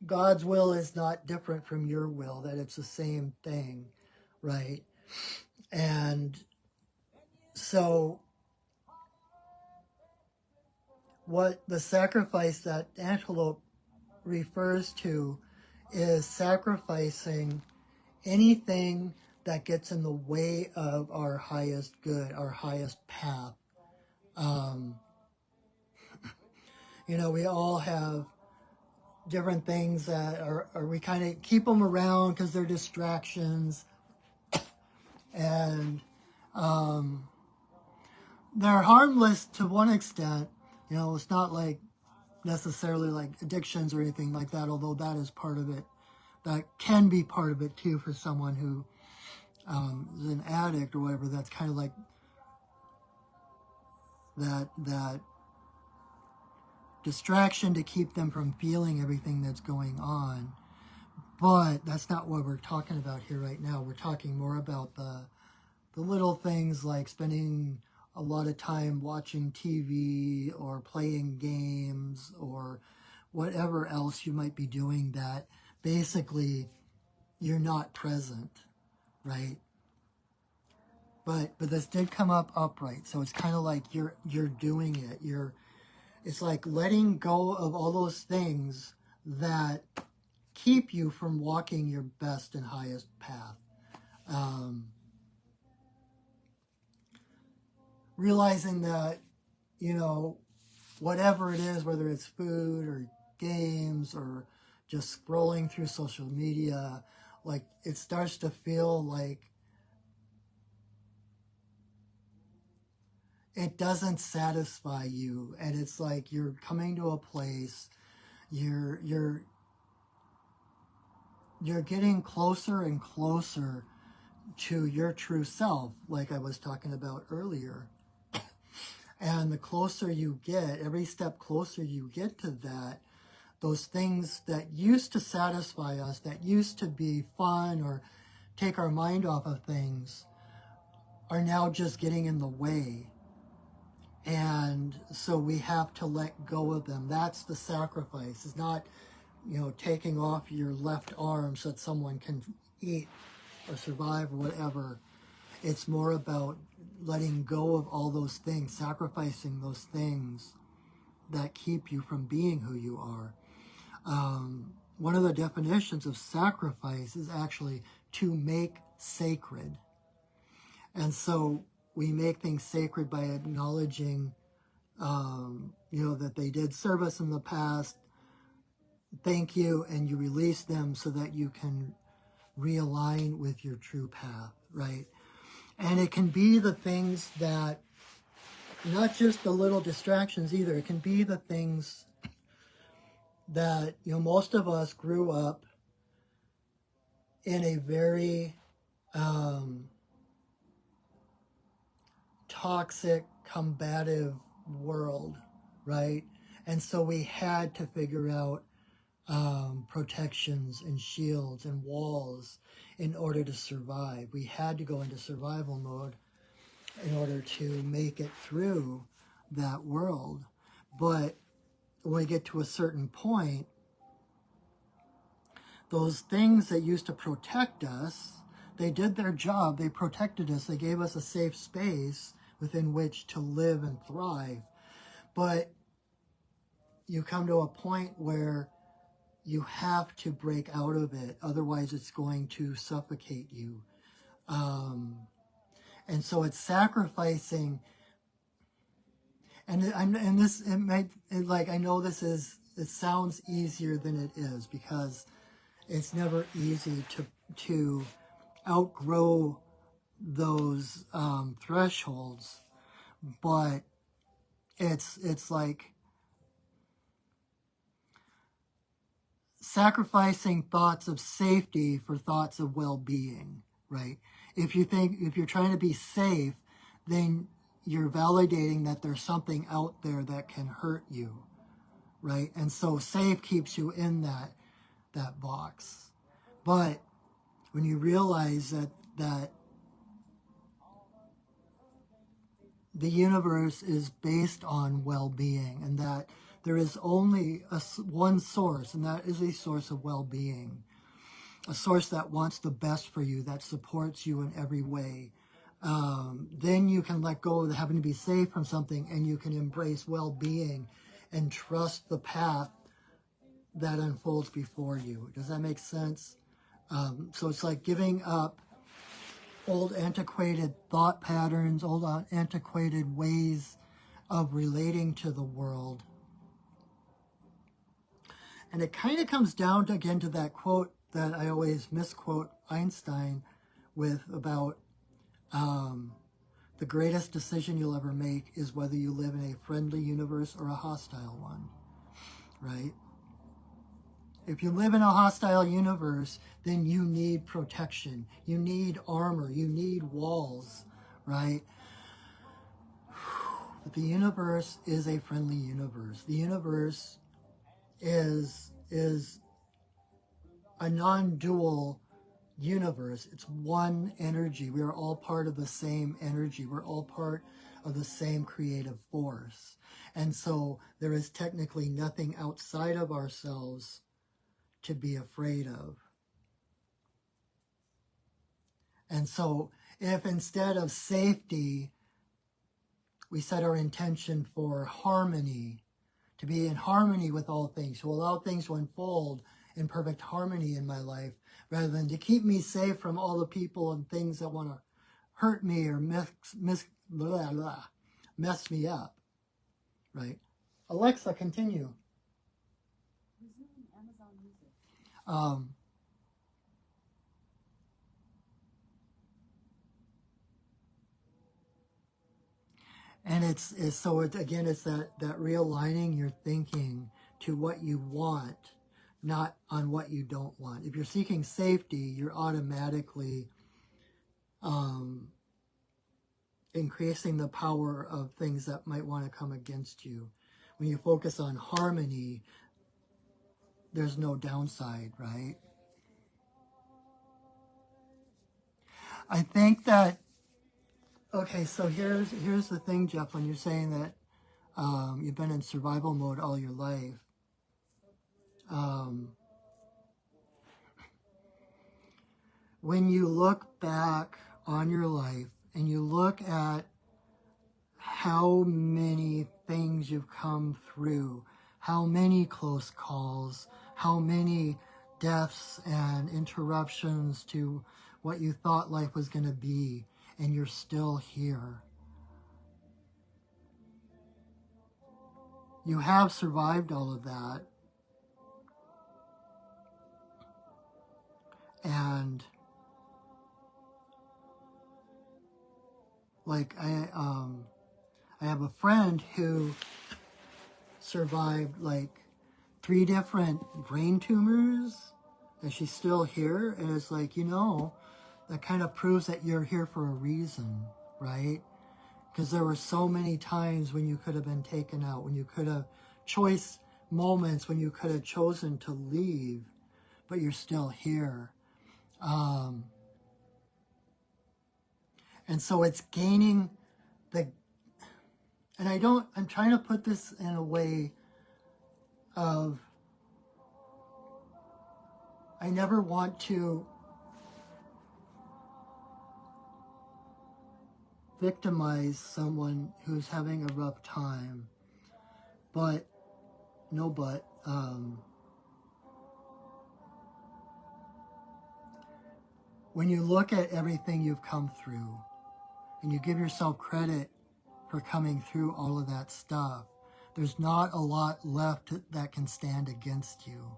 God's will is not different from your will, that it's the same thing, right? And so what the sacrifice that antelope refers to is sacrificing anything that gets in the way of our highest good, our highest path. You know, we all have different things that are we kind of keep them around because they're distractions, and they're harmless to one extent. You know, it's not like necessarily like addictions or anything like that, although that is part of it. That can be part of it too for someone who is an addict or whatever. That's kind of like that distraction to keep them from feeling everything that's going on. But that's not what we're talking about here right now. We're talking more about the little things like spending a lot of time watching TV or playing games or whatever else you might be doing that basically you're not present, right? But this did come up upright, so it's kind of like you're doing it. It's like letting go of all those things that keep you from walking your best and highest path. Realizing that, you know, whatever it is, whether it's food or games or just scrolling through social media, like it starts to feel like it doesn't satisfy you, and it's like you're coming to a place, you're getting closer and closer to your true self, like I was talking about earlier. And the closer you get, every step closer you get to that, those things that used to satisfy us, that used to be fun or take our mind off of things, are now just getting in the way. And so we have to let go of them. That's the sacrifice. It's not, you know, taking off your left arm so that someone can eat or survive or whatever. It's more about letting go of all those things, sacrificing those things that keep you from being who you are. One of the definitions of sacrifice is actually to make sacred. And so we make things sacred by acknowledging, you know, that they did serve us in the past. Thank you, and you release them so that you can realign with your true path, right? And it can be the things that, not just the little distractions either, it can be the things that, you know, most of us grew up in a very toxic, combative world, right? And so we had to figure out protections and shields and walls in order to survive. We had to go into survival mode in order to make it through that world. But when we get to a certain point, those things that used to protect us, they did their job. They protected us. They gave us a safe space within which to live and thrive. But you come to a point where you have to break out of it. Otherwise, it's going to suffocate you. And so it's sacrificing. And this, I know it sounds easier than it is, because it's never easy to outgrow those thresholds, but it's like sacrificing thoughts of safety for thoughts of well-being, right? If you're trying to be safe, then you're validating that there's something out there that can hurt you, right? And so safe keeps you in that box. But when you realize that the universe is based on well-being, and that there is only one source, and that is a source of well-being, a source that wants the best for you, that supports you in every way, then you can let go of having to be safe from something, and you can embrace well-being and trust the path that unfolds before you. Does that make sense? So it's like giving up old antiquated thought patterns, old antiquated ways of relating to the world. And it kind of comes down to, again, to that quote that I always misquote Einstein with about the greatest decision you'll ever make is whether you live in a friendly universe or a hostile one, right? If you live in a hostile universe, then you need protection. You need armor. You need walls, right? But the universe is a friendly universe. The universe is a non-dual universe. It's one energy. We are all part of the same energy. We're all part of the same creative force. And so there is technically nothing outside of ourselves to be afraid of. And so if instead of safety, we set our intention for harmony, to be in harmony with all things, to allow things to unfold in perfect harmony in my life, rather than to keep me safe from all the people and things that want to hurt me or mess me up, right? Alexa, continue. Amazon Music. And it's that realigning your thinking to what you want, not on what you don't want. If you're seeking safety, you're automatically increasing the power of things that might want to come against you. When you focus on harmony, there's no downside, right? I think that, okay, so here's the thing, Jeff, when you're saying that you've been in survival mode all your life. When you look back on your life and you look at how many things you've come through, how many close calls, how many deaths and interruptions to what you thought life was going to be, and you're still here. You have survived all of that. And like I have a friend who survived like 3 different brain tumors, and she's still here. And it's like, that kind of proves that you're here for a reason, right? Because there were so many times when you could have been taken out, when you could have choice moments when you could have chosen to leave, but you're still here. And so it's gaining and I'm trying to put this in a way of, I never want to victimize someone who's having a rough time, but when you look at everything you've come through and you give yourself credit for coming through all of that stuff, there's not a lot left that can stand against you.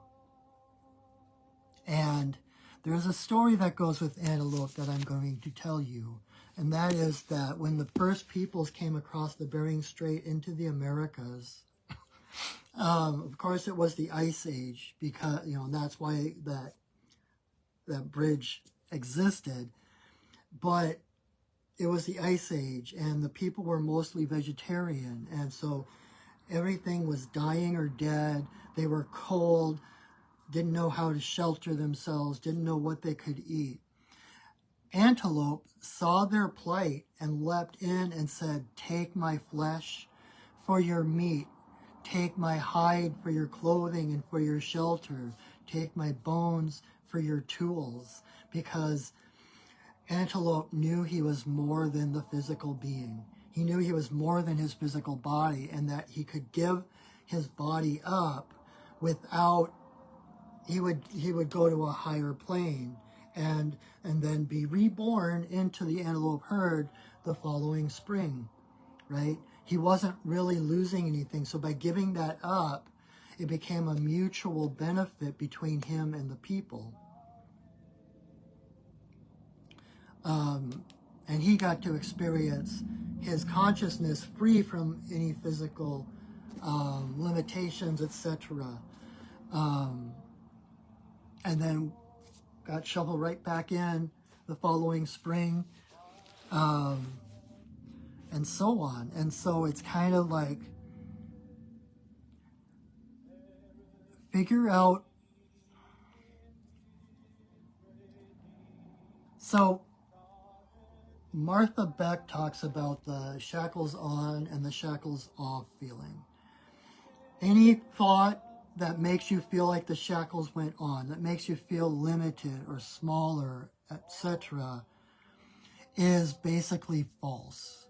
And there's a story that goes with Antelope that I'm going to tell you. And that is that when the first peoples came across the Bering Strait into the Americas, of course it was the Ice Age, because, that's why that bridge existed. But it was the Ice Age, and the people were mostly vegetarian. And so everything was dying or dead. They were cold, didn't know how to shelter themselves, didn't know what they could eat. Antelope saw their plight and leapt in and said, "Take my flesh for your meat. Take my hide for your clothing and for your shelter. Take my bones for your tools." Because Antelope knew he was more than the physical being. He knew he was more than his physical body, and that he could give his body up without, he would go to a higher plane and then be reborn into the antelope herd the following spring, right? He wasn't really losing anything. So by giving that up, it became a mutual benefit between him and the people. And he got to experience his consciousness free from any physical limitations, etc. And then got shoveled right back in the following spring, and so on. And so it's kind of like, figure out. So Martha Beck talks about the shackles on and the shackles off feeling. Any thought that makes you feel like the shackles went on, that makes you feel limited or smaller, etc., is basically false.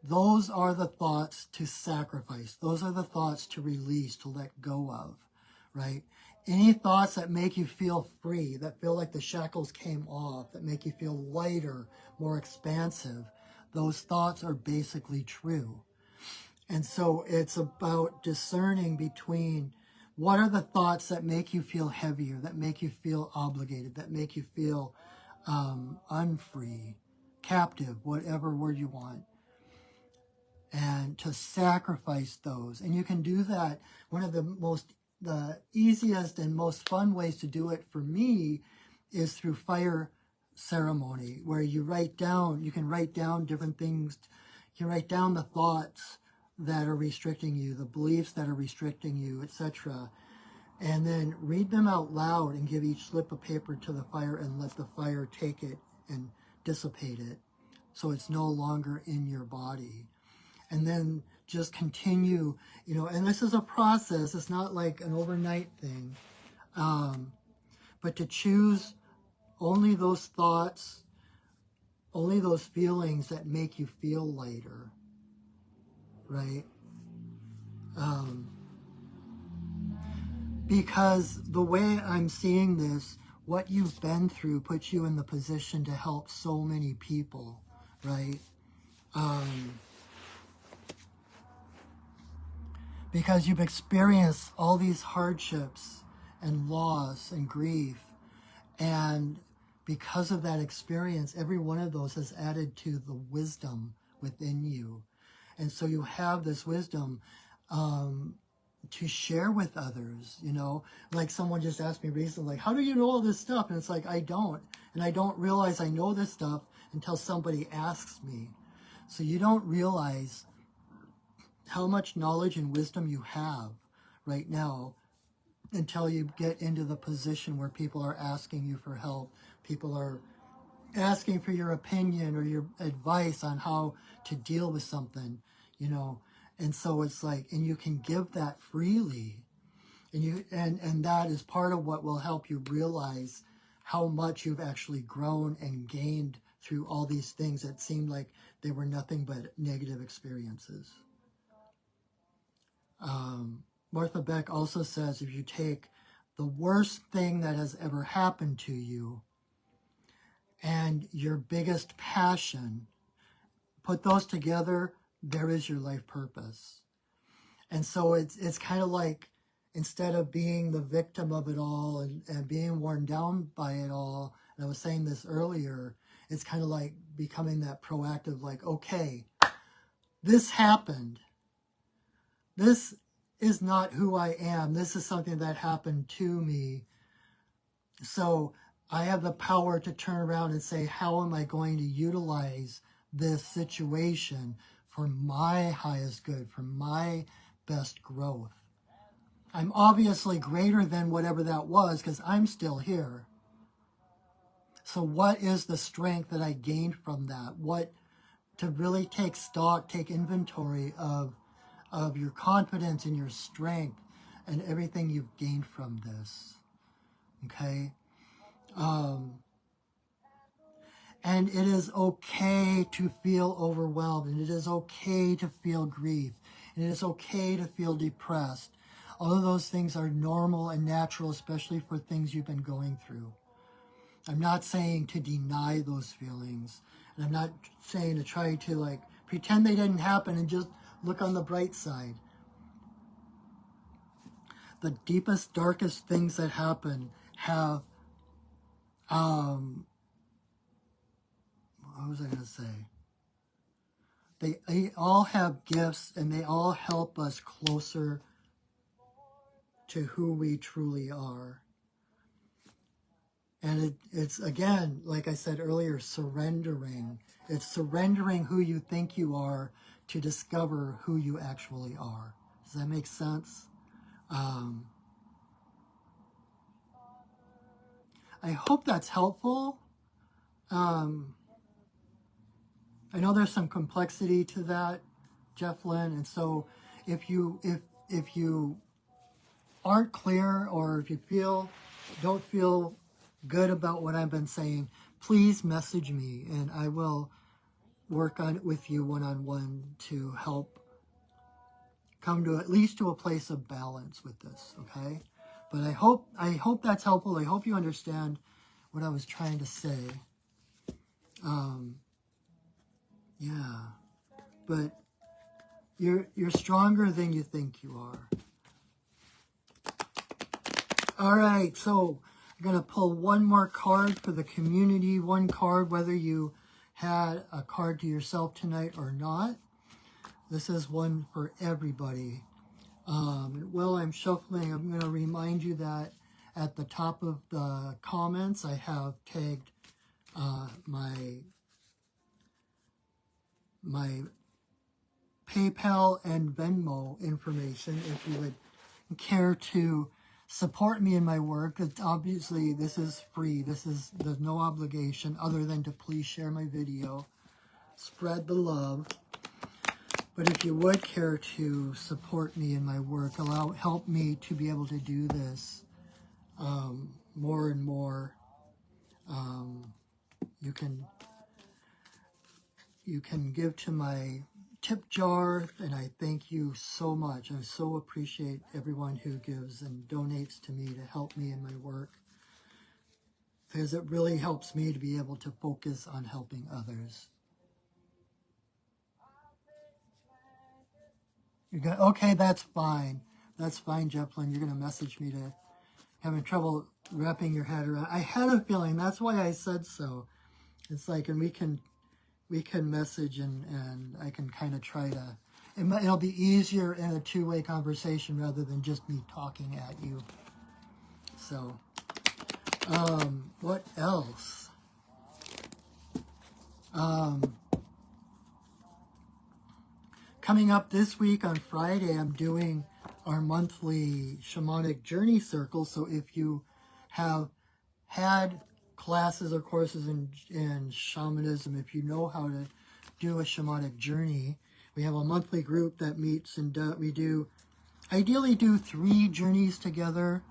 Those are the thoughts to sacrifice. Those are the thoughts to release, to let go of, right? Any thoughts that make you feel free, that feel like the shackles came off, that make you feel lighter, more expansive, those thoughts are basically true. And so it's about discerning between what are the thoughts that make you feel heavier, that make you feel obligated, that make you feel unfree, captive, whatever word you want, and to sacrifice those. And you can do that. One of the easiest and most fun ways to do it for me is through fire ceremony, where you can write down different things. You write down the thoughts that are restricting you, the beliefs that are restricting you, etc. And then read them out loud and give each slip of paper to the fire and let the fire take it and dissipate it, so it's no longer in your body. And then just continue, and this is a process. It's not like an overnight thing. But to choose only those thoughts, only those feelings that make you feel lighter, right? Because the way I'm seeing this, what you've been through puts you in the position to help so many people, right? Because you've experienced all these hardships and loss and grief. And because of that experience, every one of those has added to the wisdom within you. And so you have this wisdom. to share with others, you know. Like someone just asked me recently, like, how do you know all this stuff? And it's like, I don't. And I don't realize I know this stuff until somebody asks me. So you don't realize how much knowledge and wisdom you have right now until you get into the position where people are asking you for help. People are asking for your opinion or your advice on how to deal with something, you know. And so it's like, and you can give that freely. And that is part of what will help you realize how much you've actually grown and gained through all these things that seemed like they were nothing but negative experiences. Martha Beck also says, if you take the worst thing that has ever happened to you and your biggest passion, put those together, there is your life purpose. And so it's kind of like, instead of being the victim of it all and being worn down by it all, and I was saying this earlier, it's kind of like becoming that proactive, like, okay, this happened. This is not who I am. This is something that happened to me. So I have the power to turn around and say, how am I going to utilize this situation for my highest good, for my best growth? I'm obviously greater than whatever that was because I'm still here. So what is the strength that I gained from that? What, to really take stock, take inventory of your confidence and your strength and everything you've gained from this. Okay? And it is okay to feel overwhelmed, and it is okay to feel grief, and it is okay to feel depressed. All of those things are normal and natural, especially for things you've been going through. I'm not saying to deny those feelings, and I'm not saying to try to like pretend they didn't happen and just look on the bright side. The deepest, darkest things that happen have, what was I going to say? They all have gifts, and they all help us closer to who we truly are. And it's, again, like I said earlier, surrendering. It's surrendering who you think you are to discover who you actually are. Does that make sense? I hope that's helpful. I know there's some complexity to that, Jeff Lynn, and so if you aren't clear, or if you don't feel good about what I've been saying, please message me and I will work on it with you one-on-one to help come to at least to a place of balance with this, okay? But I hope that's helpful. I hope you understand what I was trying to say. Yeah, but you're stronger than you think you are. All right, so I'm going to pull one more card for the community, one card whether you had a card to yourself tonight or not. This is one for everybody. While I'm shuffling, I'm going to remind you that at the top of the comments, I have tagged my PayPal and Venmo information if you would care to support me in my work. Obviously, this is free. There's no obligation other than to please share my video, spread the love. But if you would care to support me in my work, help me to be able to do this more and more, you can give to my tip jar, and I thank you so much. I so appreciate everyone who gives and donates to me to help me in my work, because it really helps me to be able to focus on helping others. Okay, that's fine. That's fine, Jeplin. You're going to message me to having trouble wrapping your head around. I had a feeling. That's why I said so. It's like, and we can message and I can kind of try to, it'll be easier in a two-way conversation rather than just me talking at you. So, what else? Coming up this week on Friday, I'm doing our monthly shamanic journey circle. So if you have had classes or courses in shamanism, if you know how to do a shamanic journey, we have a monthly group that meets, and we ideally do 3 journeys together.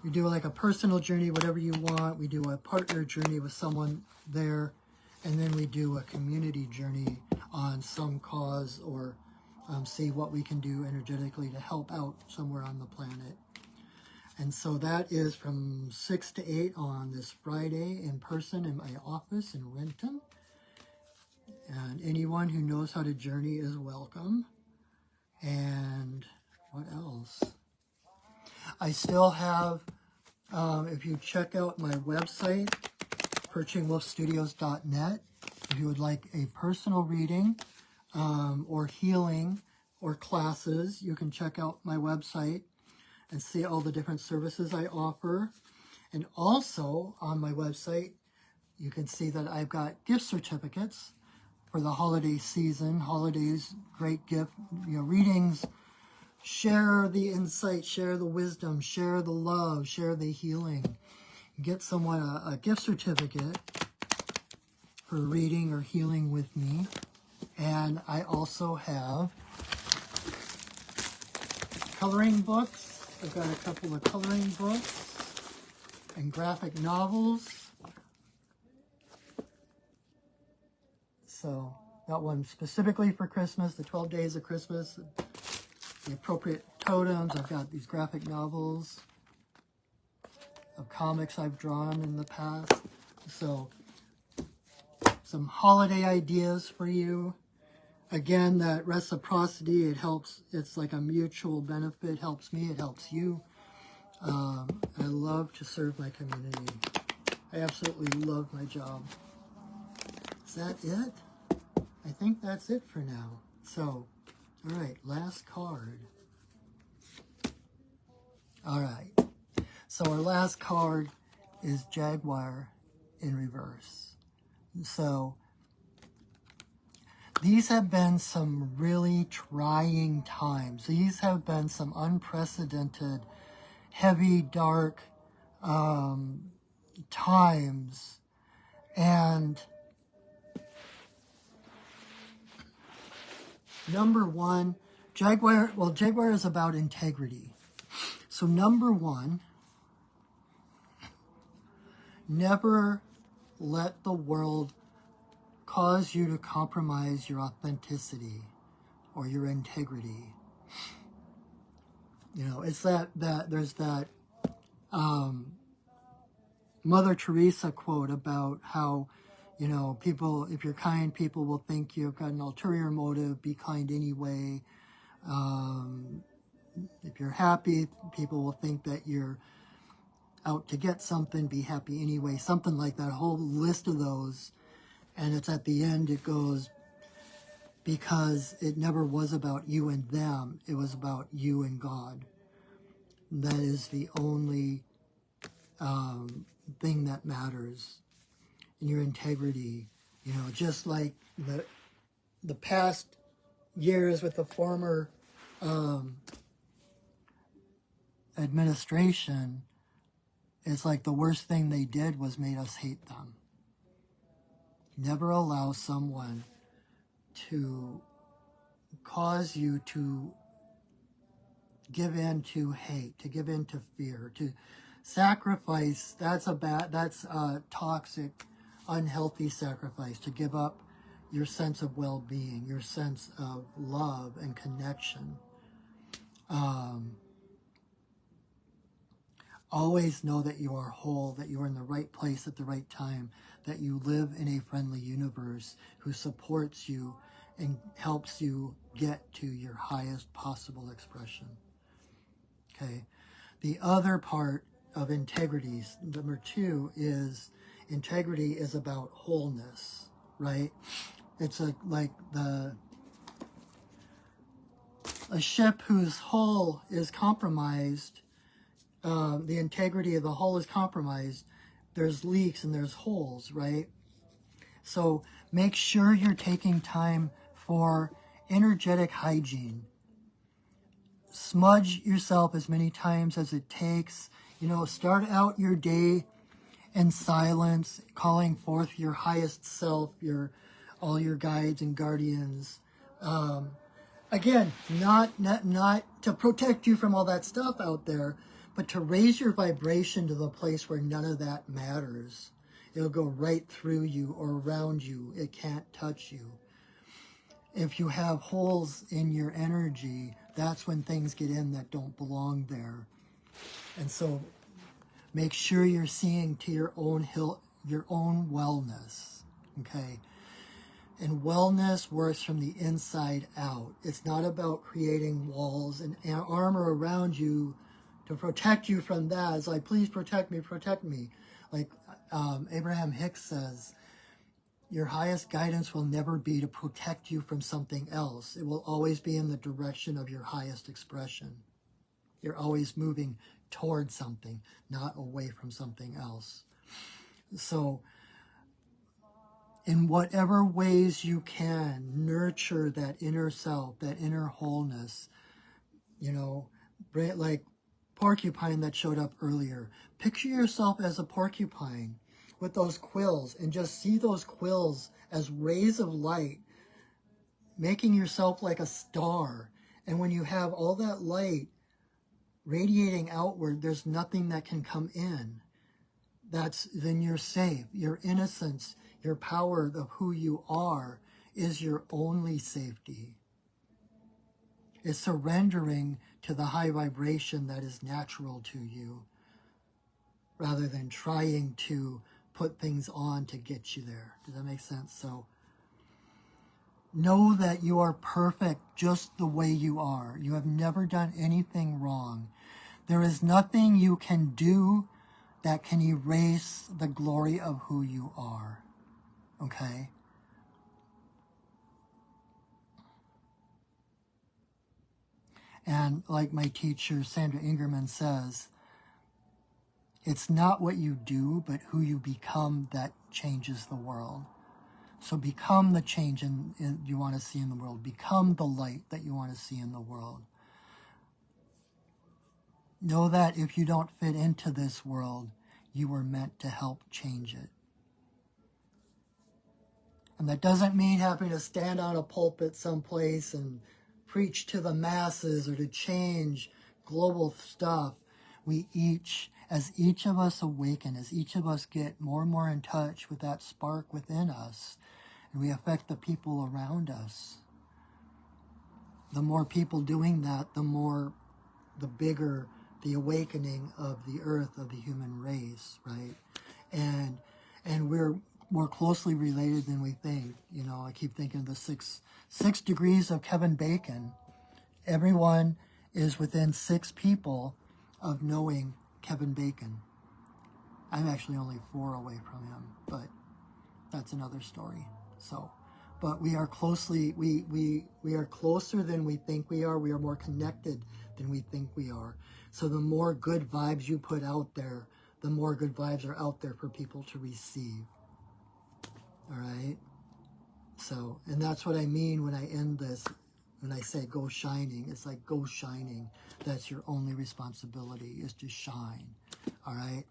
We do like a personal journey, whatever you want. We do a partner journey with someone there. And then we do a community journey on some cause or see what we can do energetically to help out somewhere on the planet. And so that is from 6 to 8 on this Friday in person in my office in Renton. And anyone who knows how to journey is welcome. And what else? I still have, if you check out my website, perchingwolfstudios.net, if you would like a personal reading or healing or classes, you can check out my website and see all the different services I offer. And also on my website, you can see that I've got gift certificates for the holiday season. Holidays, great gift, readings. Share the insight, share the wisdom, share the love, share the healing. Get someone a gift certificate for reading or healing with me. And I also have coloring books. I've got a couple of coloring books and graphic novels. So got one specifically for Christmas, the 12 Days of Christmas, the appropriate totems. I've got these graphic novels of comics I've drawn in the past. So some holiday ideas for you. Again, that reciprocity, it helps. It's like a mutual benefit. It helps me, it helps you. I love to serve my community. I absolutely love my job. Is that it? I think that's it for now. So, all right, last card. All right. So our last card is Jaguar in reverse. So these have been some really trying times. These have been some unprecedented, heavy, dark times. And number one, Jaguar is about integrity. So number one, never let the world cause you to compromise your authenticity or your integrity. It's that there's that Mother Teresa quote about how, people, if you're kind, people will think you've got an ulterior motive, be kind anyway. If you're happy, people will think that you're out to get something, be happy anyway, something like that, a whole list of those. And it's at the end, it goes, because it never was about you and them, it was about you and God. That is the only thing that matters. And your integrity, just like the past years with the former administration, it's like the worst thing they did was made us hate them. Never allow someone to cause you to give in to hate, to give in to fear, to sacrifice. That's a toxic, unhealthy sacrifice, to give up your sense of well-being, your sense of love and connection. Always know that you are whole, that you are in the right place at the right time, that you live in a friendly universe who supports you and helps you get to your highest possible expression. Okay. The other part of integrity, number 2, is integrity is about wholeness, right? It's like a ship whose hull is compromised, the integrity of the hull is compromised, there's leaks and there's holes, right? So make sure you're taking time for energetic hygiene. Smudge yourself as many times as it takes. You know, start out your day in silence, calling forth your highest self, all your guides and guardians. Again, not to protect you from all that stuff out there, but to raise your vibration to the place where none of that matters. It'll go right through you or around you. It can't touch you. If you have holes in your energy, that's when things get in that don't belong there. And so make sure you're seeing to your own wellness, okay? And wellness works from the inside out. It's not about creating walls and armor around you to protect you from that. It's like, please protect me, protect me. Like Abraham Hicks says, your highest guidance will never be to protect you from something else. It will always be in the direction of your highest expression. You're always moving towards something, not away from something else. So, in whatever ways you can, nurture that inner self, that inner wholeness. You know, like porcupine that showed up earlier. Picture yourself as a porcupine with those quills and just see those quills as rays of light, making yourself like a star. And when you have all that light radiating outward, there's nothing that can come in. Then you're safe. Your innocence, your power of who you are is your only safety. It's surrendering to the high vibration that is natural to you, rather than trying to put things on to get you there. Does that make sense? So know that you are perfect just the way you are. You have never done anything wrong. There is nothing you can do that can erase the glory of who you are. Okay? And like my teacher, Sandra Ingerman, says, it's not what you do, but who you become that changes the world. So become the change you want to see in the world. Become the light that you want to see in the world. Know that if you don't fit into this world, you were meant to help change it. And that doesn't mean having to stand on a pulpit someplace and preach to the masses or to change global stuff. As each of us awaken, as each of us get more and more in touch with that spark within us, and we affect the people around us, the more people doing that, the bigger the awakening of the earth, of the human race, right? And we're more closely related than we think. You know, I keep thinking of the six degrees of Kevin Bacon. Everyone is within 6 people of knowing Kevin Bacon. I'm actually only 4 away from him, but that's another story. So, but we are we are closer than we think we are. We are more connected than we think we are. So the more good vibes you put out there, the more good vibes are out there for people to receive. All right? So, and that's what I mean when I end this, when I say go shining. It's like go shining. That's your only responsibility, is to shine. All right?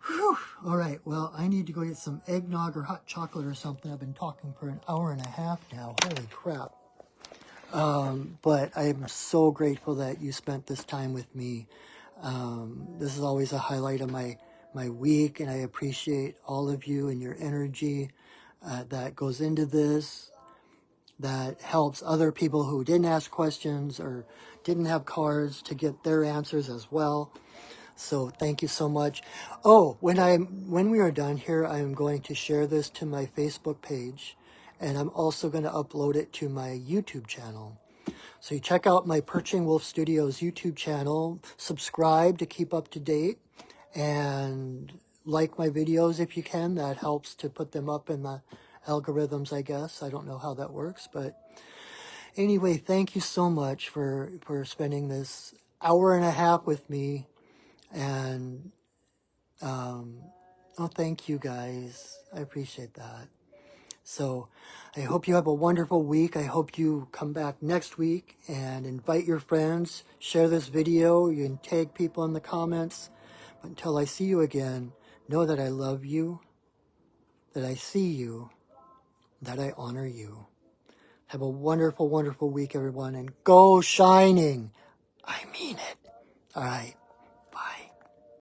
Whew. All right, well, I need to go get some eggnog or hot chocolate or something. I've been talking for an hour and a half now. Holy crap. But I'm so grateful that you spent this time with me. This is always a highlight of my week, and I appreciate all of you and your energy that goes into this, that helps other people who didn't ask questions or didn't have cards to get their answers as well. So thank you so much. Oh, when we are done here, I am going to share this to my Facebook page, and I'm also going to upload it to my YouTube channel. So you check out my Perching Wolf Studios YouTube channel, subscribe to keep up to date, and like my videos if you can. That helps to put them up in the algorithms, I guess. I don't know how that works, but Anyway, thank you so much for spending this hour and a half with me. And, oh, thank you guys. I appreciate that. So I hope you have a wonderful week. I hope you come back next week and invite your friends, share this video. You can tag people in the comments. But until I see you again, know that I love you, that I see you, that I honor you. Have a wonderful, wonderful week, everyone, and go shining. I mean it. All right.